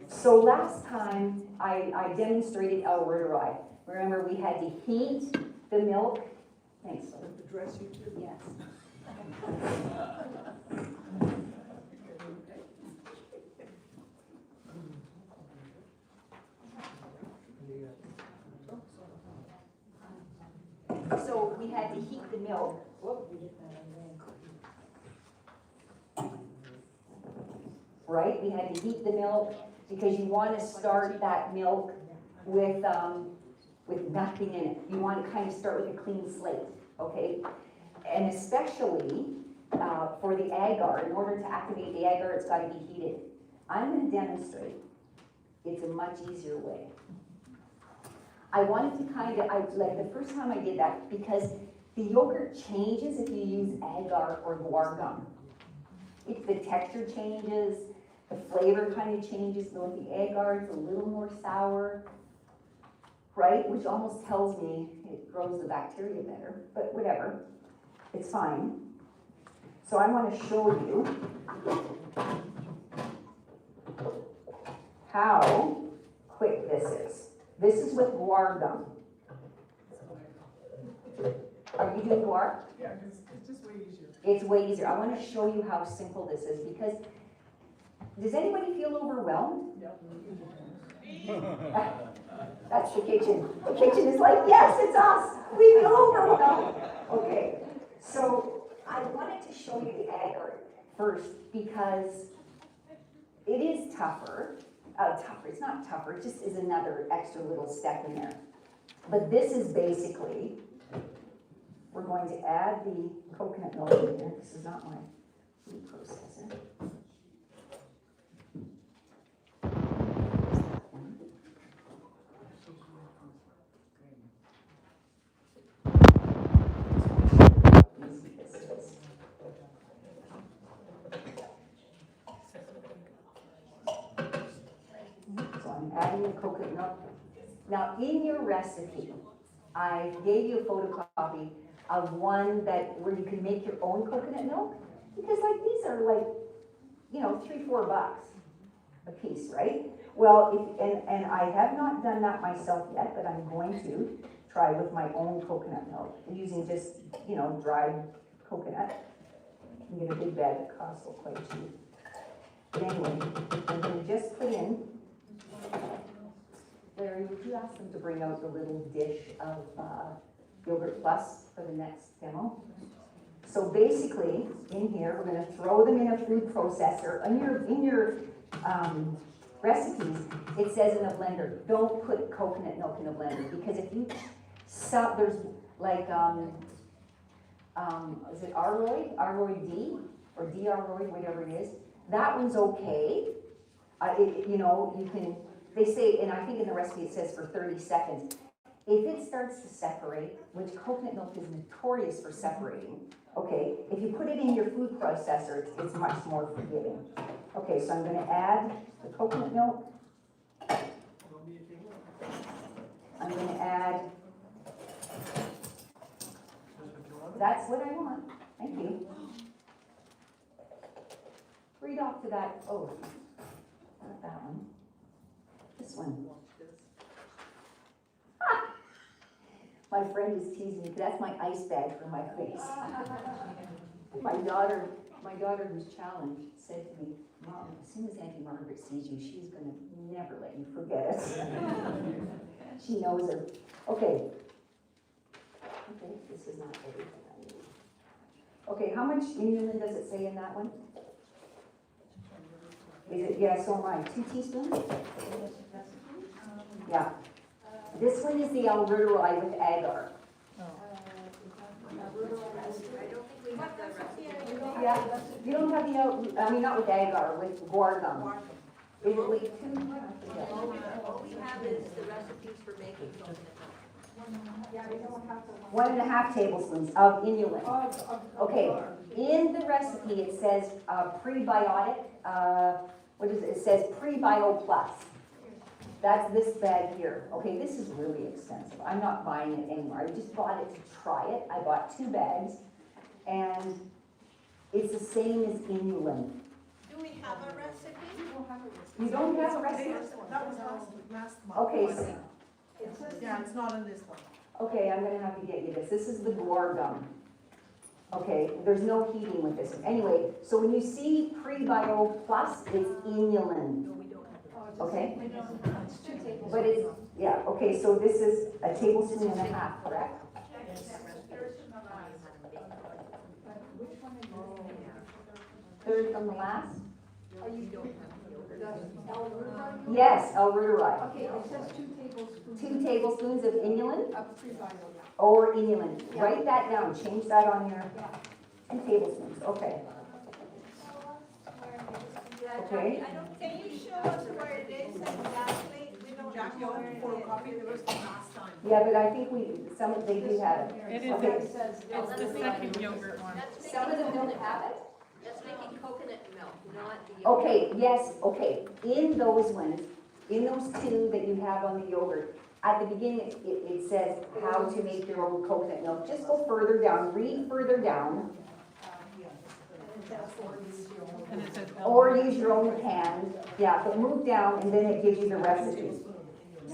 So last time, I demonstrated El Ruderai. Remember, we had to heat the milk. Thanks. Address you too. Yes. So we had to heat the milk. Right, we had to heat the milk because you want to start that milk with nothing in it. You want to kind of start with a clean slate, okay? And especially for the agar, in order to activate the agar, it's got to be heated. I'm going to demonstrate. It's a much easier way. I wanted to like the first time I did that, because the yogurt changes if you use agar or guar gum. If the texture changes, the flavor kind of changes. So with the agar, it's a little more sour, right? Which almost tells me it grows the bacteria better, but whatever, it's fine. So I want to show you how quick this is. This is with guar gum. Are you doing guar? Yeah, it's just way easier. It's way easier. I want to show you how simple this is, because does anybody feel overwhelmed? Yep. That's the kitchen. The kitchen is like, yes, it's us. We feel overwhelmed. Okay, so I wanted to show you the agar first because it is tougher. It's not tougher, it just is another extra little step in there. But this is basically, we're going to add the coconut milk in here. This is not my food processor. So I'm adding the coconut milk. Now in your recipe, I gave you a photocopy of one where you can make your own coconut milk, because like these are like, you know, $3-4 a piece, right? Well, and I have not done that myself yet, but I'm going to try with my own coconut milk, using just, you know, dried coconut. You can get a big bag at Costco quite cheap. But anyway, I'm going to just put in. Larry, would you ask them to bring out the little dish of Yogurt Plus for the next demo? So basically, in here, we're going to throw them in a food processor. In your recipes, it says in a blender, don't put coconut milk in a blender, because if you there's like is it Aroid D or D-Aroid, whatever it is. That one's okay. You know, you can. They say, and I think in the recipe it says for 30 seconds. If it starts to separate, which coconut milk is notorious for separating, okay, if you put it in your food processor, it's much more forgiving. Okay, so I'm going to add the coconut milk. I'm going to add, that's what I want. Thank you. Read off to that, oh, not that one. This one. My friend is teasing me, that's my ice bag for my face. My daughter who's challenged said to me, Mom, as soon as Auntie Margaret sees you, she's gonna never let you forget us. She knows her. Okay. Okay, this is not everything I need. Okay, how much inulin does it say in that one? Is it, yeah, so am I, 2 teaspoons? Yeah. This one is the albuterol with agar. Yeah, you don't have the, not with agar, with guar gum. Is it like 2? All we have is the recipes for making coconut milk. 1.5 tablespoons of inulin. Okay, in the recipe it says prebiotic, what is it? It says Prebio Plus. That's this bag here. Okay, this is really expensive. I'm not buying it anymore. I just bought it to try it. I bought 2 bags, and it's the same as inulin. Do we have a recipe? You don't have a recipe? That was last month. Okay, so, Yeah, it's not in this one. okay, I'm gonna have to get you this. This is the guar gum. Okay, there's no heating with this. Anyway, so when you see Prebio Plus, it's inulin. Okay? But it's, yeah, okay, so this is a tablespoon and a half, correct? Third from the last? Yes, L-reuteri. Okay, it says 2 tablespoons. 2 tablespoons of inulin Of prebiotic. or inulin. Write that down, change that on your 2 tablespoons, okay. Okay. Can you show us where it is exactly? We don't Jackie, know I'll where it photocopy is. the rest of last time. Yeah, but I think they do have it. It is, Okay. it's the second yogurt one. That's Some of them making don't coconut have milk. it. That's making coconut milk, not the yogurt. Okay, yes, okay. In those ones, in those 2 that you have on the yogurt, at the beginning, it says how to make your own coconut milk. Just go further down, read further down, And it says or use your own hand. Yeah, but move down and then it gives you the recipe.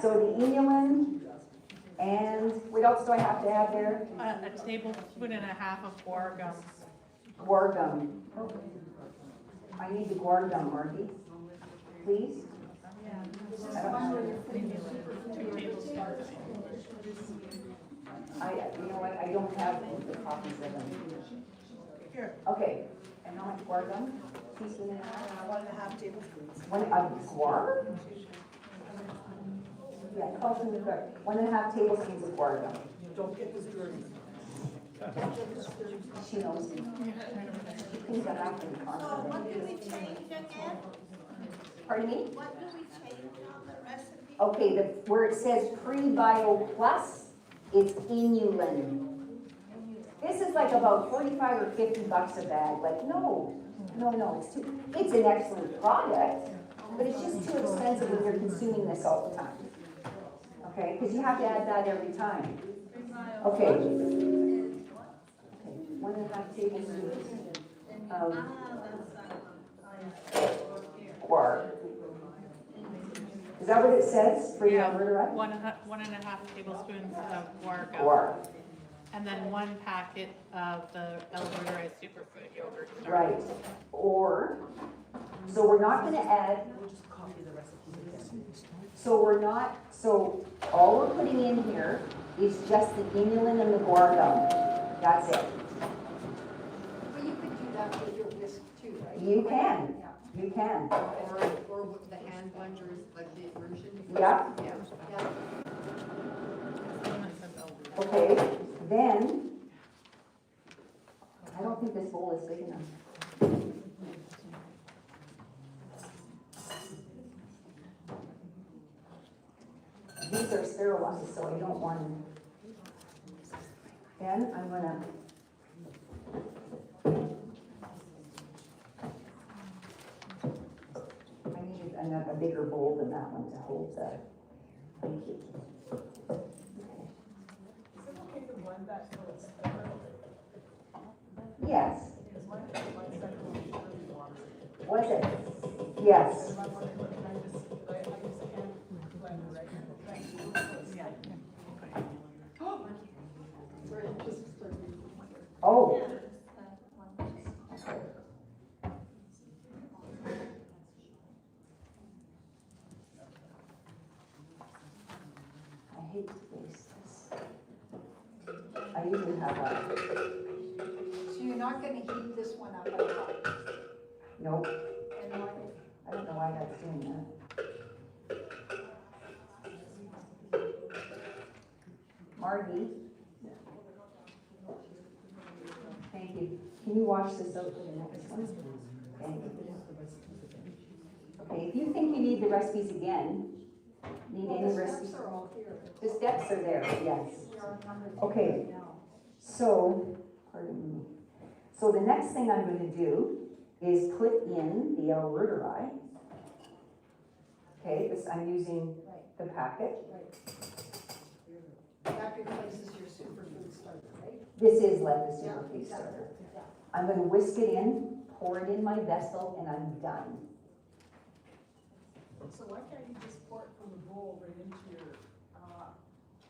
So the inulin, and what else do I have to add there? a tablespoon and a half of guar gum. Guar gum. I need the guar gum, Margie. Please? I don't- 2 tablespoons. you know what, I don't have the copies of them. Here, Okay, and how much guar gum? Teaspoon and a half? 1.5 tablespoons. One, guar? Yeah, close to the guar. 1.5 tablespoons of guar gum. Don't get this dirty. She knows me. She cleans that up and So constantly. what do we change again? Pardon me? What do we change on the recipe? Okay, where it says Prebio Plus, it's inulin. This is like about 45 or 50 bucks a bag. Like, no, it's an excellent product, but it's just too expensive when you're consuming this all the time. Okay, because you have to add that every time. Okay. Okay, 1.5 tablespoons of guar. Is that what it says for your Yeah, albuterol? 1.5 tablespoons of guar gum. Guar, And then 1 packet of the albuterol superfood yogurt. right. Or, so we're not gonna add, We'll just copy the recipe. so all we're putting in here is just the inulin and the guar gum. That's it. But you could do that with your whisk too, right? You can, Yeah. you can. Or with the hand blenders, like the version. Yeah. Yeah. Okay, then, I don't think this bowl is big enough. These are sterilized, so I don't want them. Then I'm gonna. I need a bigger bowl than that one to hold the, thank you. Is it okay to blend that till it's thicker? Yes, Because my second one is really watery. was it? Yes. And my one, I use a hand blender, right? Yeah. I hate to waste this. I usually have a, So you're not gonna heat this one up at all? nope, And why? I don't know why that's doing that. Margie? Thank you. Can you watch this out for the next one? Thank you. Okay, if you think you need the recipes again, need any recipes? Steps are all here. The steps are there, yes. We are numbered Okay. now. So, pardon me. So the next thing I'm going to do is put in the elruderi. Okay, this, I'm using the packet. Right. That replaces your superfood starter, right? This is like the Yeah, superfood exactly. starter. Yeah. I'm going to whisk it in, pour it in my vessel, and I'm done. So why can't you just pour it from the bowl right into your,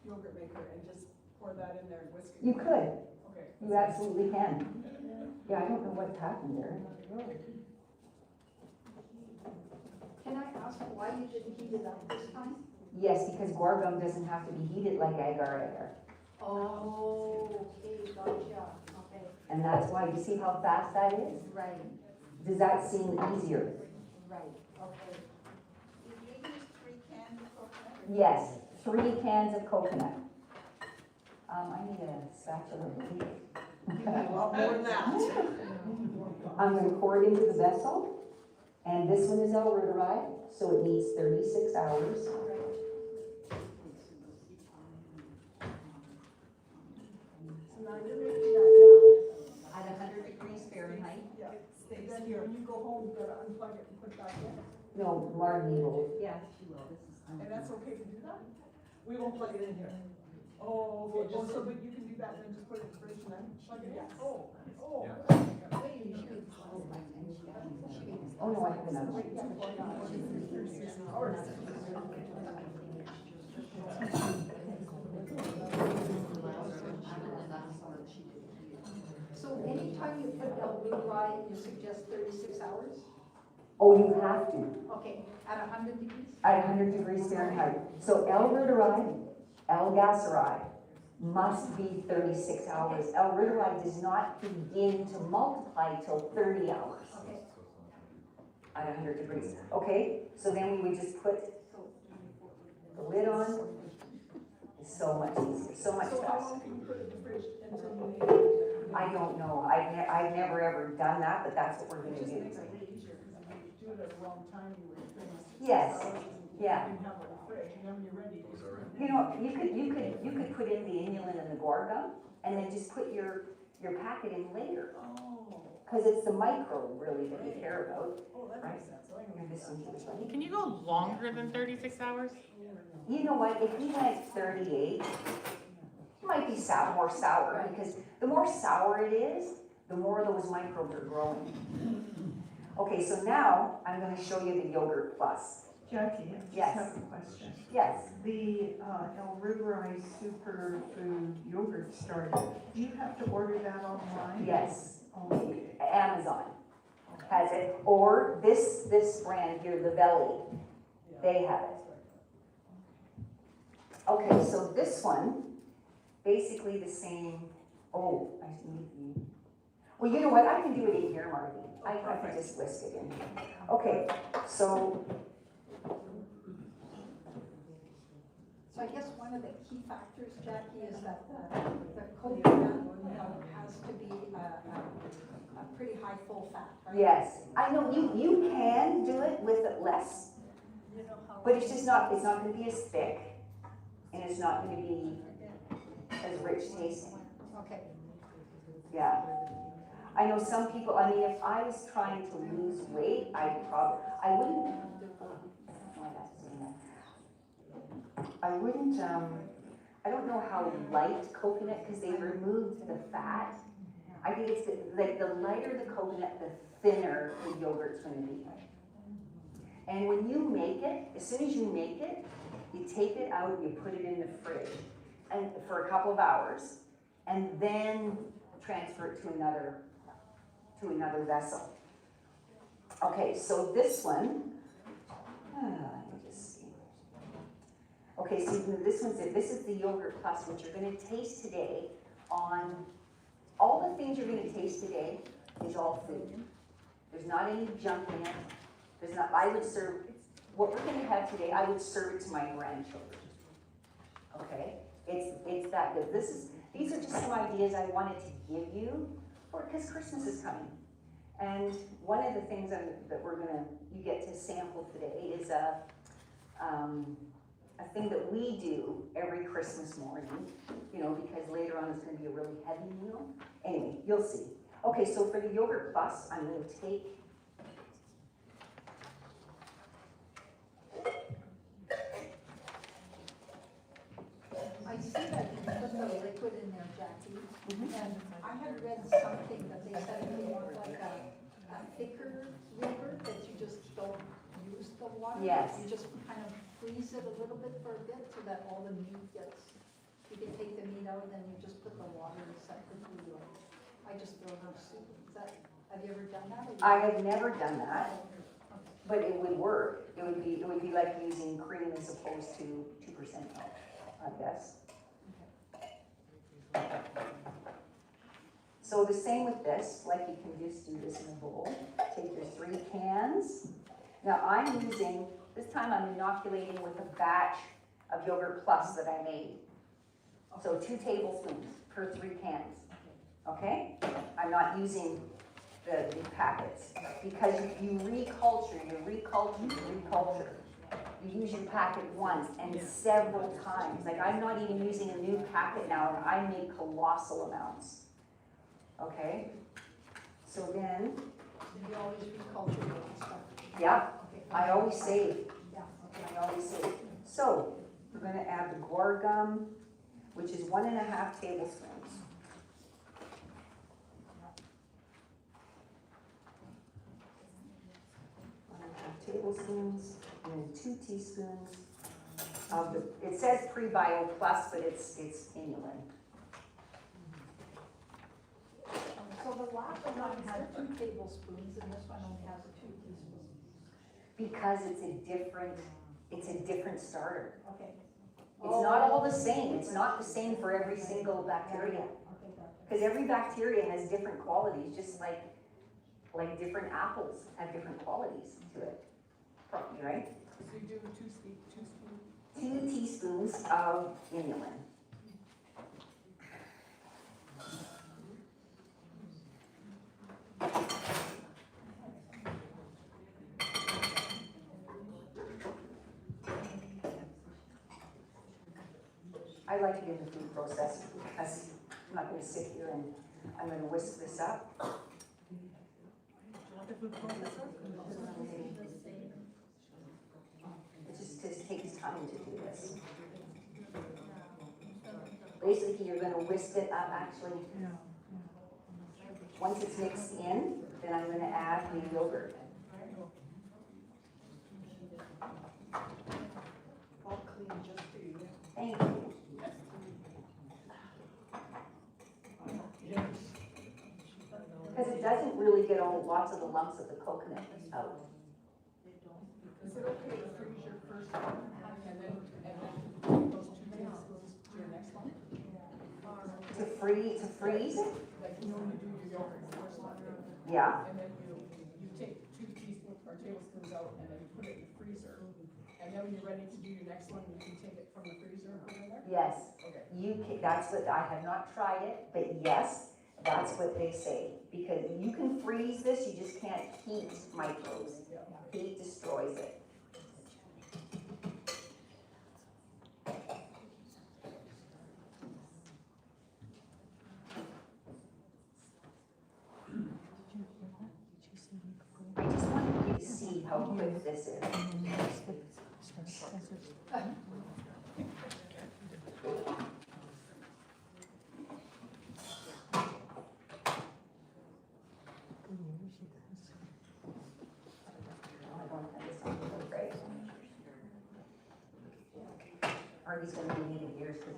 yogurt maker and just pour that in there and whisk it? You could. Okay. You absolutely can. Yeah, I don't know what happened there. Can I ask why you didn't heat it up this time? Yes, because guar gum doesn't have to be heated like agar-agar. Oh, okay, gotcha, okay, And that's why, you see how fast that is? right, Does that seem easier? right, okay. Did you use 3 cans of coconut? Yes, 3 cans of coconut. I need a spatula. A lot more than that. I'm going to pour it into the vessel, and this one is elruderi, so it needs 36 hours. So now you're making that At 100 degrees Fahrenheit. now. Yeah. Then when you go home, you gotta unplug it and put it back in. No, Margie will. Yeah, she will, this is. And that's okay to do that? We won't plug it in here. Oh, okay. Oh, so but you can do that and then just put it in the fridge and then plug it in? Oh, oh. Oh, no, I have another one. So anytime you put elruderi, you suggest 36 hours? Oh, you have to, Okay, at 100 degrees? at 100 degrees Fahrenheit. So elruderi, L-gaceri, must be 36 hours. Elruderi does not begin to multiply till 30 hours Okay, at 100 degrees. Okay, so then we would just put the lid on. It's so much easier, so much So how faster. long can you put it in the fridge until you need it? I don't know, I've never ever done that, but that's what we're It gonna just do. makes it way easier, because if you do it at the wrong time, you would finish. Yes, yeah. You can have it in the fridge, and then when you're ready, you just put it in. You know, you could put in the inulin and the guar gum, and then just put your packet in later. Oh, Because it's the microbe really that you care about. oh, that makes sense. Oh, I Here, know. this one here, buddy. Can you go longer than 36 hours? You know what, if he went 38, it might be more sour, because the more sour it is, the more those microbes are growing. Okay, so now I'm gonna show you the yogurt plus. Jackie, I just Yes. have a question. Yes, The elruderi superfood yogurt starter, do you have to order that online? yes, Okay. Amazon has it, or this brand here, the Valley, they have it. Okay, so this one, basically the same, oh, I need, well, you know what, I can do it in here, Marty. I can just whisk it in. Okay, so, so I guess one of the key factors, Jackie, is that the coconut has to be a pretty high full fat, right? yes, I know, you can do it with it less, but it's just not, it's not gonna be as thick, and it's not gonna be as rich tasting. Okay, Yeah. I know some people, I mean, if I was trying to lose weight, I wouldn't, I don't know how light coconut, because they removed the fat. I think it's like the lighter the coconut, the thinner the yogurt's gonna be. And when you make it, as soon as you make it, you take it out, you put it in the fridge, and for a couple of hours, and then transfer it to another to another vessel. Okay, so this one, let me just see. Okay, so this one's it. This is the yogurt plus, which you're gonna taste today on, all the things you're gonna taste today is all food. There's not any junk in it. There's not, I would serve, what we're gonna have today, I would serve it to my grandchildren. Okay, it's that good. These are just some ideas I wanted to give you, because Christmas is coming. And one of the things that you get to sample today is a thing that we do every Christmas morning, you know, because later on it's gonna be a really heavy meal. Anyway, you'll see. Okay, so for the yogurt plus, I'm gonna take I see that you put the liquid in there, Jackie, and I had read something that they said if you want like a thicker yogurt, that you just don't use the water. Yes. You just kind of freeze it a little bit for a bit so that all the meat gets, you can take the meat out and then you just put the water separately. I just throw it in soup. Have you ever done that? I have never done that, but it would work. It would be like using cream as opposed to 2% milk, I guess. So the same with this, like you can just do this in a bowl. Take your 3 cans. Now I'm using, this time I'm inoculating with a batch of yogurt plus that I made. So 2 tablespoons per 3 cans, okay? I'm not using the packets, because you reculture. You use your packet once and several times. Like I'm not even using a new packet now, and I make colossal amounts. Okay? So then, You always reculture and stuff. yeah, Okay. I always save. Yeah, okay. I always save. So, we're gonna add the guar gum, which is 1.5 tablespoons. 1.5 tablespoons, and then 2 teaspoons of the, it says Prebio Plus, but it's inulin. So the last one had 2 tablespoons and this one only has 2 teaspoons. Because it's a different starter. Okay. It's not all the same. It's not the same for every single bacteria. Okay, gotcha. Because every bacteria has different qualities, just like different apples have different qualities to it. Right? So you do 2 2 teaspoons of inulin. I like to get the food processed because I'm not going to sit here and I'm going to whisk this up. It just takes time to do this. Basically, you're going to whisk it up actually. Once it's mixed in, then I'm going to add the yogurt. All clean just for you. Thank you. Because it doesn't really get all lots of the lumps of the coconut out. Is it okay to freeze your first one and then take those 2 tablespoons to your next one? To freeze? Like, you know, when you do your yogurt, the first one, Yeah. and then you take 2 teaspoons or tablespoons out and then you put it in the freezer. And then when you're ready to do your next one, you can take it from the freezer and put it in there? Yes. Okay. That's what, I have not tried it, but yes, that's what they say. Because you can freeze this, you just can't heat microbes. Heat destroys it. I just wanted you to see how quick this is. Artie's gonna be needing ears because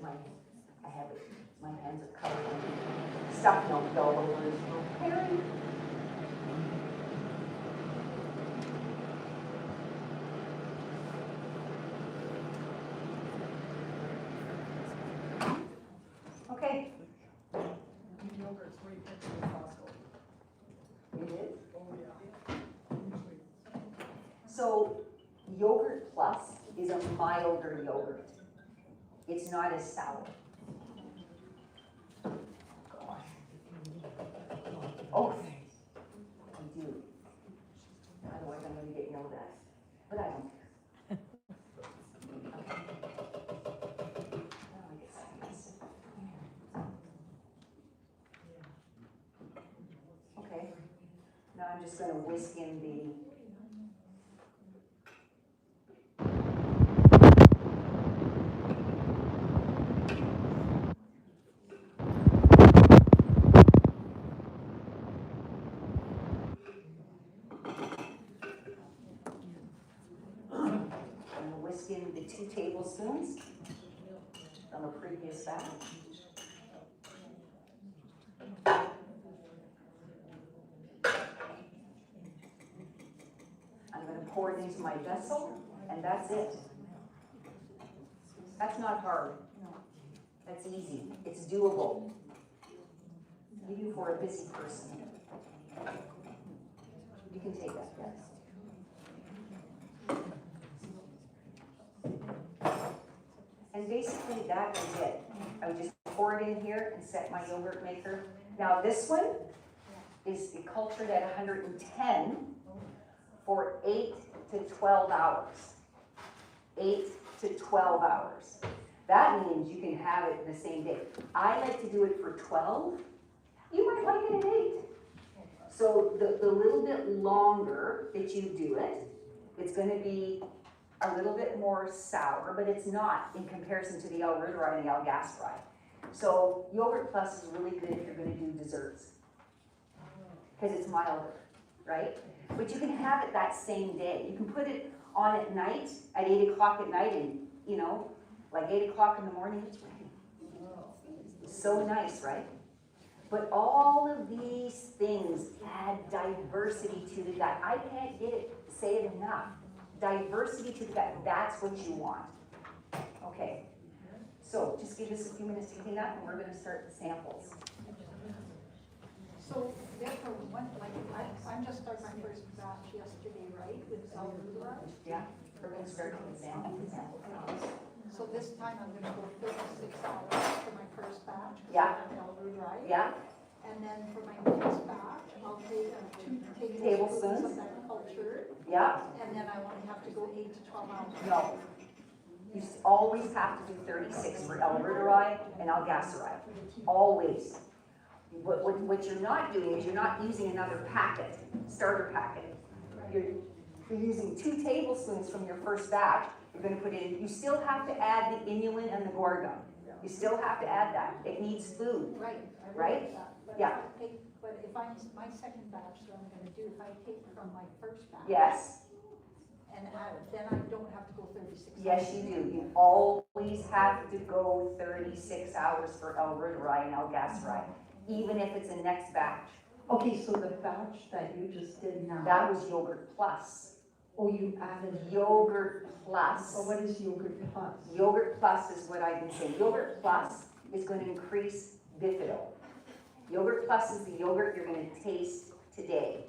I have it, my hands are covered in stuff, no, all over his room. Harry, So Yogurt Plus is a milder yogurt. It's not as sour. Gosh. Oh, I do. Otherwise I'm gonna get yelled at, but I don't care. Okay, now I'm just gonna whisk in the whisk in the 2 tablespoons from a previous batch. I'm going to pour it into my vessel, and that's it. That's not hard. That's easy. It's doable. Even for a busy person. You can take that, yes. And basically that is it. I would just pour it in here and set my yogurt maker. Now this one is cultured at 110 for 8 to 12 hours. 8 to 12 hours. That means you can have it the same day. I like to do it for 12. You might like it at 8. So the little bit longer that you do it, it's going to be a little bit more sour, but it's not in comparison to the El Ruderai and the El Gasserai. So Yogurt Plus is really good if you're going to do desserts, because it's milder, right? But you can have it that same day. You can put it on at night, at 8 o'clock at night, and like 8 o'clock in the morning, it's ready. So nice, right? But all of these things add diversity to the gut. I can't say it enough. Diversity to the gut, that's what you want. Okay, so just give us a few minutes to clean up and we're going to start the samples. So therefore, I'm just starting my first batch yesterday, right, with El Ruderai? Yeah, we're going to start with sample. So this time I'm gonna go 36 hours for my first batch. Yeah. El Ruderai. Yeah. And then for my next batch, I'll take 2 tablespoons of that culture. Yeah. And then I won't have to go 8 to 12 hours. No. You always have to do 36 for El Ruderai and El Gasserai. Always. What you're not doing is you're not using another packet, starter packet. You're using 2 tablespoons from your first batch. You're going to put in, you still have to add the inulin and the gorgon. You still have to add that. It needs food. Right. Right? That. But Yeah. But if my second batch that I'm gonna do, if I take from my first batch. Yes. And then I don't have to go 36 hours. Yes, you do. You always have to go 36 hours for El Ruderai and El Gasserai, even if it's a next batch. Okay, so the batch that you just did now. That was Yogurt Plus. Oh, you added. Yogurt Plus. Oh, what is Yogurt Plus? Yogurt Plus is what I've been saying. Yogurt Plus is going to increase bifido. Yogurt Plus is the yogurt you're going to taste today.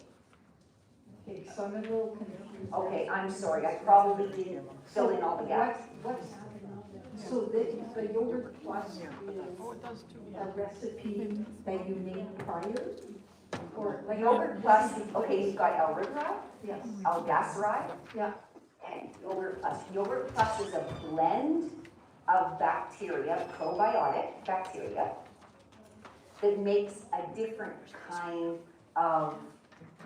Okay, so I'm a little confused. Okay, I'm sorry. I probably didn't fill in all the gaps. So the Yogurt Plus is a recipe that you made prior? Or like Yogurt Plus, okay, you've got El Ruderai, Yes. El Gasserai, Yeah. and Yogurt Plus. Yogurt Plus is a blend of bacteria, probiotic bacteria, that makes a different kind of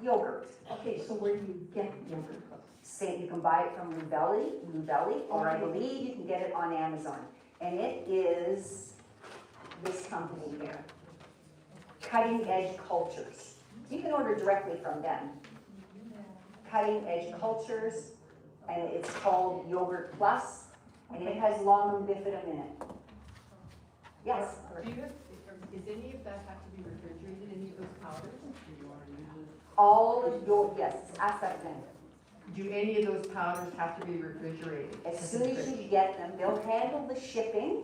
yogurt. Okay, so where do you get Yogurt Plus? Say you can buy it from Luvelli, or I believe you can get it on Amazon. And it is this company here, Cutting Edge Cultures. You can order directly from them. Cutting Edge Cultures, and it's called Yogurt Plus, and it has longum bifidum in it. Yes? Is any of that have to be refrigerated, any of those powders? All of your, yes, ask that then. Do any of those powders have to be refrigerated? As soon as you get them, they'll handle the shipping.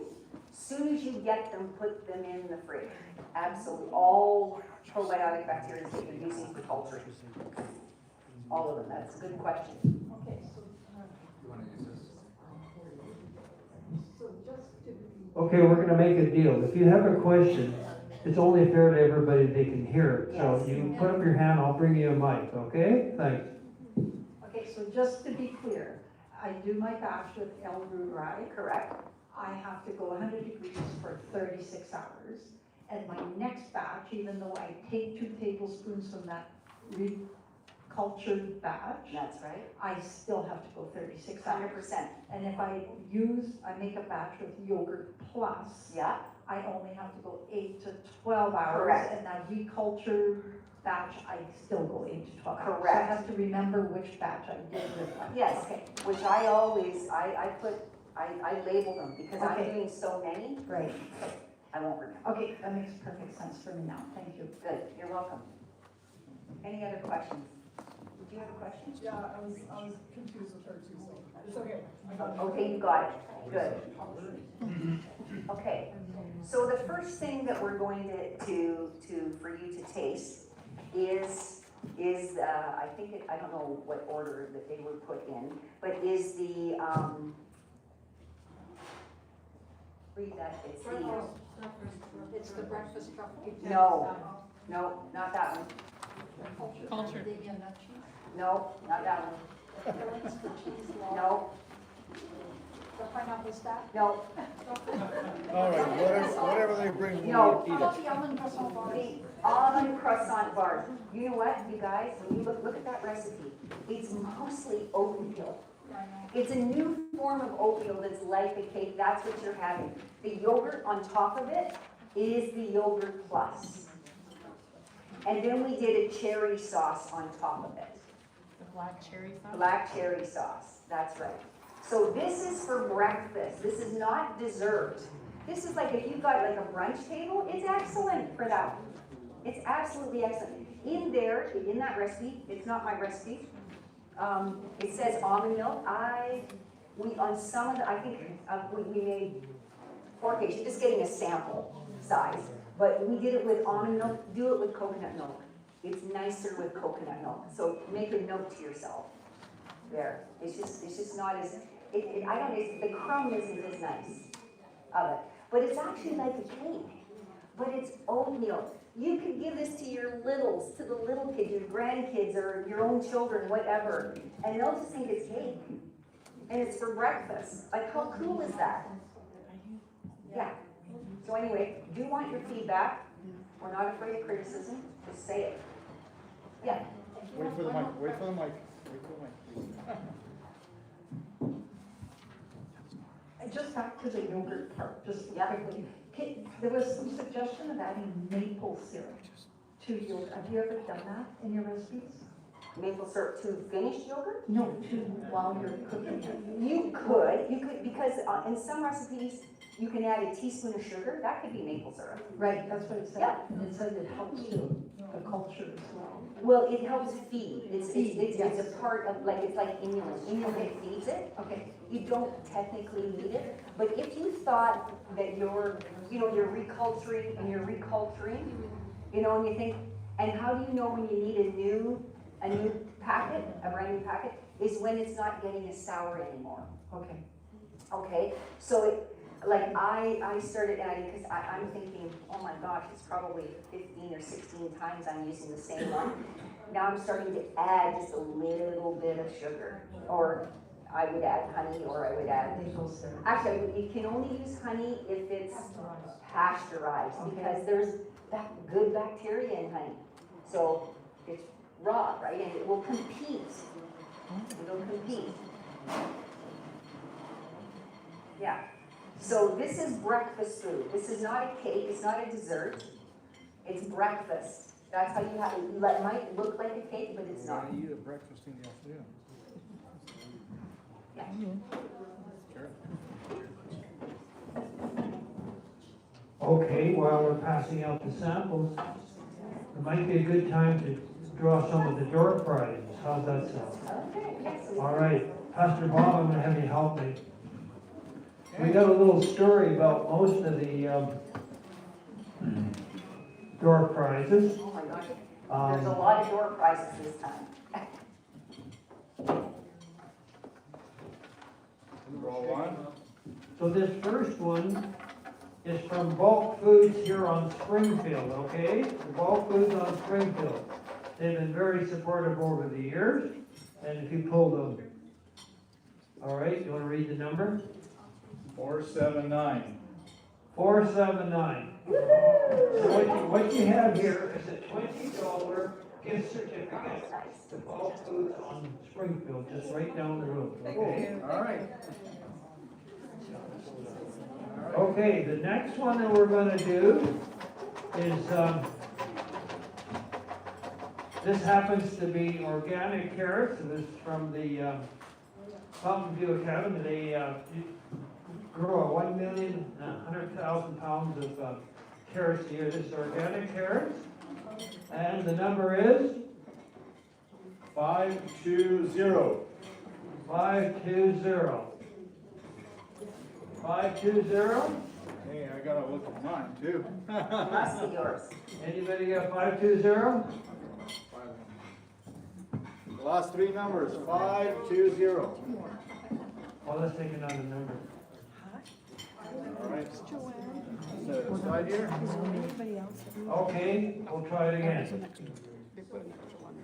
As soon as you get them, put them in the fridge. Absolutely, all probiotic bacteria that you're using for culturing. All of them, that's a good question. Okay, So just to be. Okay, we're gonna make a deal. If you have a question, it's only fair to everybody they can hear it. So Yes. you put up your hand, I'll bring you a mic, okay? Thanks. Okay, so just to be clear, I do my batch with El Rurai. Correct? I have to go 100 degrees for 36 hours. And my next batch, even though I take 2 tablespoons from that recultured batch, That's right. I still have to go 36 hours. 100%. And if I make a batch with yogurt plus, Yeah, I only have to go 8 to 12 hours. Correct. And that recultured batch, I still go 8 to 12 hours. So I Correct. have to remember which batch I did with what. yes, Okay, which I always, I label them because I'm Okay. doing so many, great. I won't remember. Okay, that makes perfect sense for me now. Thank you. Good, you're welcome. Any other questions? Did you have a question? Yeah, I was confused with her too, so it's okay. I got it. Okay, you got it, good. Okay, so the first thing that we're going for you to taste is, I think, I don't know what order that they were put in, but is the, read that, it's the, It's the breakfast truffle. no, not that one, Culture. no, not that one, Fillings for cheese log. no, The pineapple stack. no, All right, whatever they bring, no. How about the almond croissant bars? The almond croissant bars. You know what, you guys, when you look at that recipe, it's mostly oatmeal. It's a new form of oatmeal that's like a cake, that's what you're having. The yogurt on top of it is the yogurt plus. And then we did a cherry sauce on top of it. The black cherry sauce? Black cherry sauce, that's right. So this is for breakfast, this is not dessert. This is like if you've got like a brunch table, it's excellent for that. It's absolutely excellent. In there, in that recipe, it's not my recipe, it says almond milk. On some of the, I think we made 4 cakes, you're just getting a sample size. But we did it with almond milk, do it with coconut milk. It's nicer with coconut milk. So make a note to yourself. There, it's just not as, the crumb isn't as nice of it. But it's actually like a cake, but it's oatmeal. You could give this to your littles, to the little kids, your grandkids, or your own children, whatever, and they'll just think it's cake. And it's for breakfast. Like, how cool is that? Yeah. So anyway, do want your feedback. We're not afraid of criticism, just say it. Yeah. Wait for the mic, wait for the mic, please. And just back to the yogurt part, just Yeah. quickly. There was some suggestion of adding maple syrup to yogurt. Have you ever done that in your recipes? Maple syrup to finished yogurt? No, while you're cooking it. You could, because in some recipes, you can add a teaspoon of sugar. That could be maple syrup. Right, that's what it said. Yeah. And it said it helps the culture as well. Well, it helps feed. It's Yes. a part of, it's like inulin. Inulin feeds it. Okay, You don't technically need it, but if you thought that you're reculturing, and you think, and how do you know when you need a new packet, a brand new packet, is when it's not getting as sour anymore. okay. Okay, so I started adding, because I'm thinking, oh my gosh, it's probably 15 or 16 times I'm using the same one. Now I'm starting to add just a little bit of sugar, or I would add honey, or I would add, Maple syrup. actually, you can only use honey if it's pasteurized, because there's good bacteria in honey. So it's raw, right, and it will compete. It'll compete. Yeah. So this is breakfast food. This is not a cake, it's not a dessert. It's breakfast. That's how you have it. It might look like a cake, but it's not. I eat a breakfast in the afternoon. Yeah. Sure. Okay, while we're passing out the samples, it might be a good time to draw some of the door prizes. How's that sound? Okay, excellent. All right, Pastor Bob, I'm gonna have you help me. We got a little story about most of the door prizes. Oh my gosh. There's a lot of door prizes this time. Draw one. So this first one is from Bulk Foods here on Springfield, okay? The Bulk Foods on Springfield. They've been very supportive over the years, and if you pull them. All right, you wanna read the number? 479. 479. So what you have here is a $20 gift certificate to Bulk Foods on Springfield, just right down the road, okay? All right. Okay, the next one that we're gonna do is, this happens to be organic carrots, and this is from the Fountain View Academy. They grow 1,100,000 pounds of carrots a year. This is organic carrots, and the number is 520. 520. 520. Hey, I gotta look at mine too. Must be yours. Anybody got 520? The last three numbers, 520. Well, let's take another number. All right. Set it aside here. Okay, we'll try it again.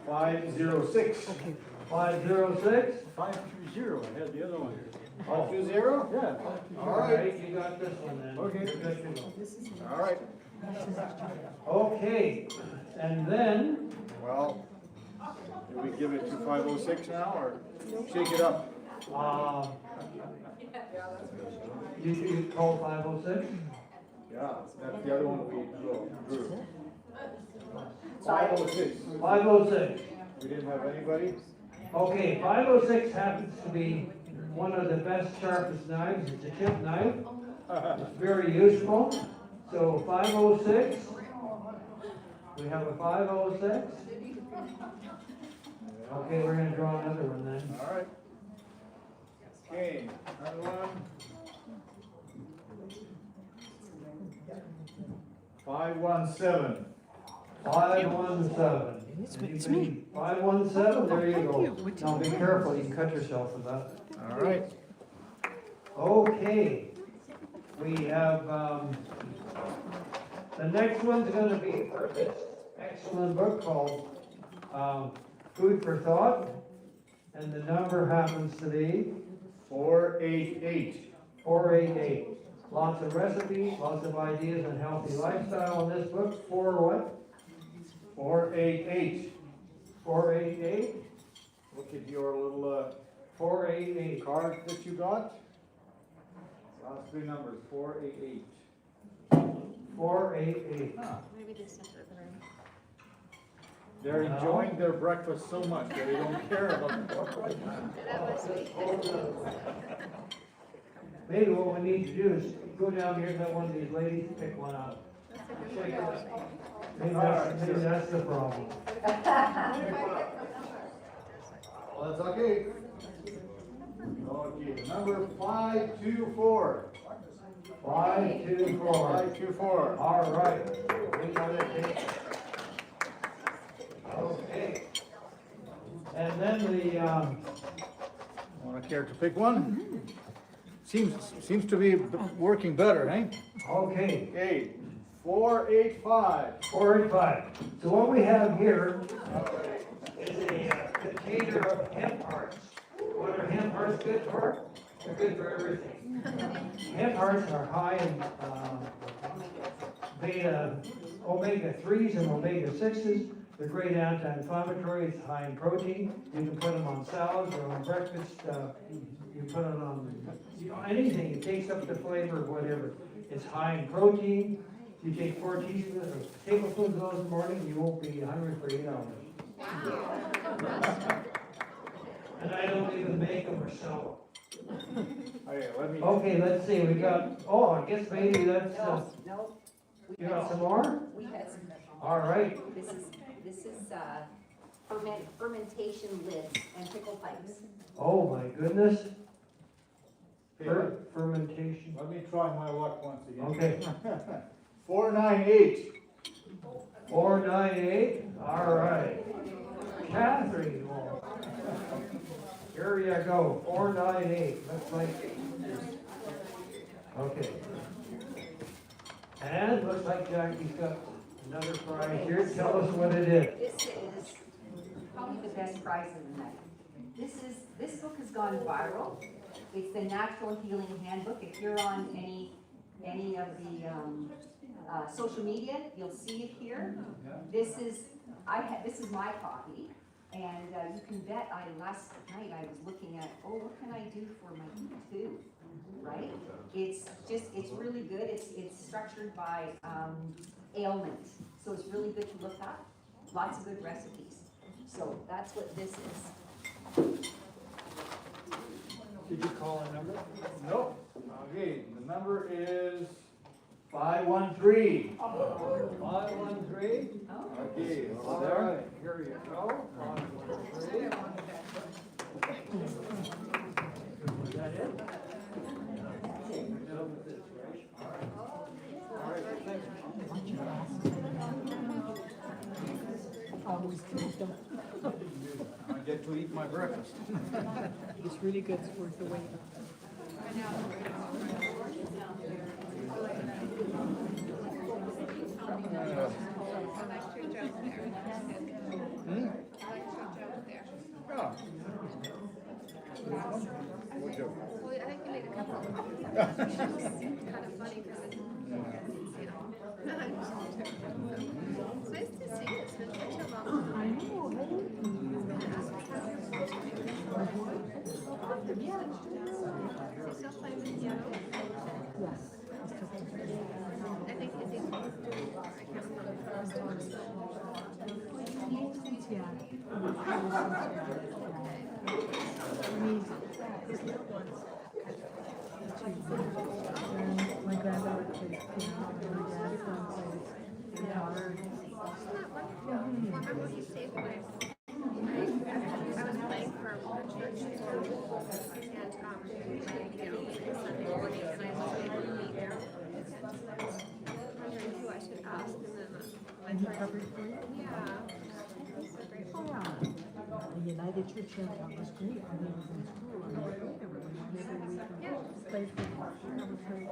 506. 506. 520, I had the other one. Oh. 520? Yeah. All right, you got this one then. Okay. You're good to go. All right. Okay, and then, Well, do we give it to 506 now or shake it up? you call 506? Yeah, that's the other one we drew. 506. 506. We didn't have anybody? Okay, 506 happens to be one of the best sharpest knives. It's a chip knife. It's very useful. So 506. We have a 506. Okay, we're gonna draw another one then. All right. Okay, another one. 517. 517. It's me. 517, there you go. Now be careful, you can cut yourself with that. All right. Okay, we have, the next one's gonna be for this excellent book called, Food for Thought, and the number happens to be 488. 488. Lots of recipes, lots of ideas on healthy lifestyle in this book. 4 what? 488. 488? Look at your little 488. card that you got. Last three numbers, 488. 488. Maybe they sent it in. They're enjoying their breakfast so much that they don't care about the Maybe what we need to do is go down here and let one of these ladies pick one out. Shake it. Maybe that's the problem. Well, that's okay. Okay, number 524. 524. 524. All right. We got it. Okay. And then the, Want to care to pick one? Seems to be working better, eh? okay, Okay, 485. 485. So what we have here is a container of hemp hearts. What are hemp hearts good for? They're good for everything. Hemp hearts are high in omega-3s and omega-6s. They're great anti-inflammatory. It's high in protein. You can put them on salads or on breakfast. You put it on anything. It takes up the flavor of whatever. It's high in protein. You take 4 teaspoons or tablespoons of those in the morning, you won't be hungry for 8 hours. And I don't even make them or sell Okay, let me. them. Okay, let's see. We got. Oh, I guess maybe that's. No. You got some more? We had some. All right. This is fermentation lids and pickle pipes. Oh my goodness. Okay, Fermentation. let me try my luck once again. Okay. 498. 498. All right. Catherine, you're Here you go, 498, looks like. Okay. And looks like Jackie's got another prize here. Tell us what it is. This is probably the best prize of the night. This book has gone viral. It's the Natural Healing Handbook. If you're on any of the social media, you'll see it here. This is my copy, and you can bet last night I was looking at, what can I do for my tooth, right? It's really good. It's structured by ailment, so it's really good to look up. Lots of good recipes. So that's what this is. Did you call a number? No. Okay, the number is 513. 513? Okay, all right, here you go. 513. Is that it? All right, thanks. Always good. I get to eat my breakfast. It's really good, it's worth the wait. Yeah. What joke? Well, I think you made a couple. Kind of funny because it's, you know. It's nice to see you. It's been such a long time. I know, You still play with piano? yes. I think it's easy. I can't remember the first one. Yeah. My granddaughter plays piano, and my grandson plays guitar. Remember when you saved my, I was playing for a church and Sunday morning, and I was able to meet there. Wondering who I should ask, and then And he covered for you? yeah, I'm so grateful. The United Church that was great when he was in school. I was great every week. Played for you. That was great.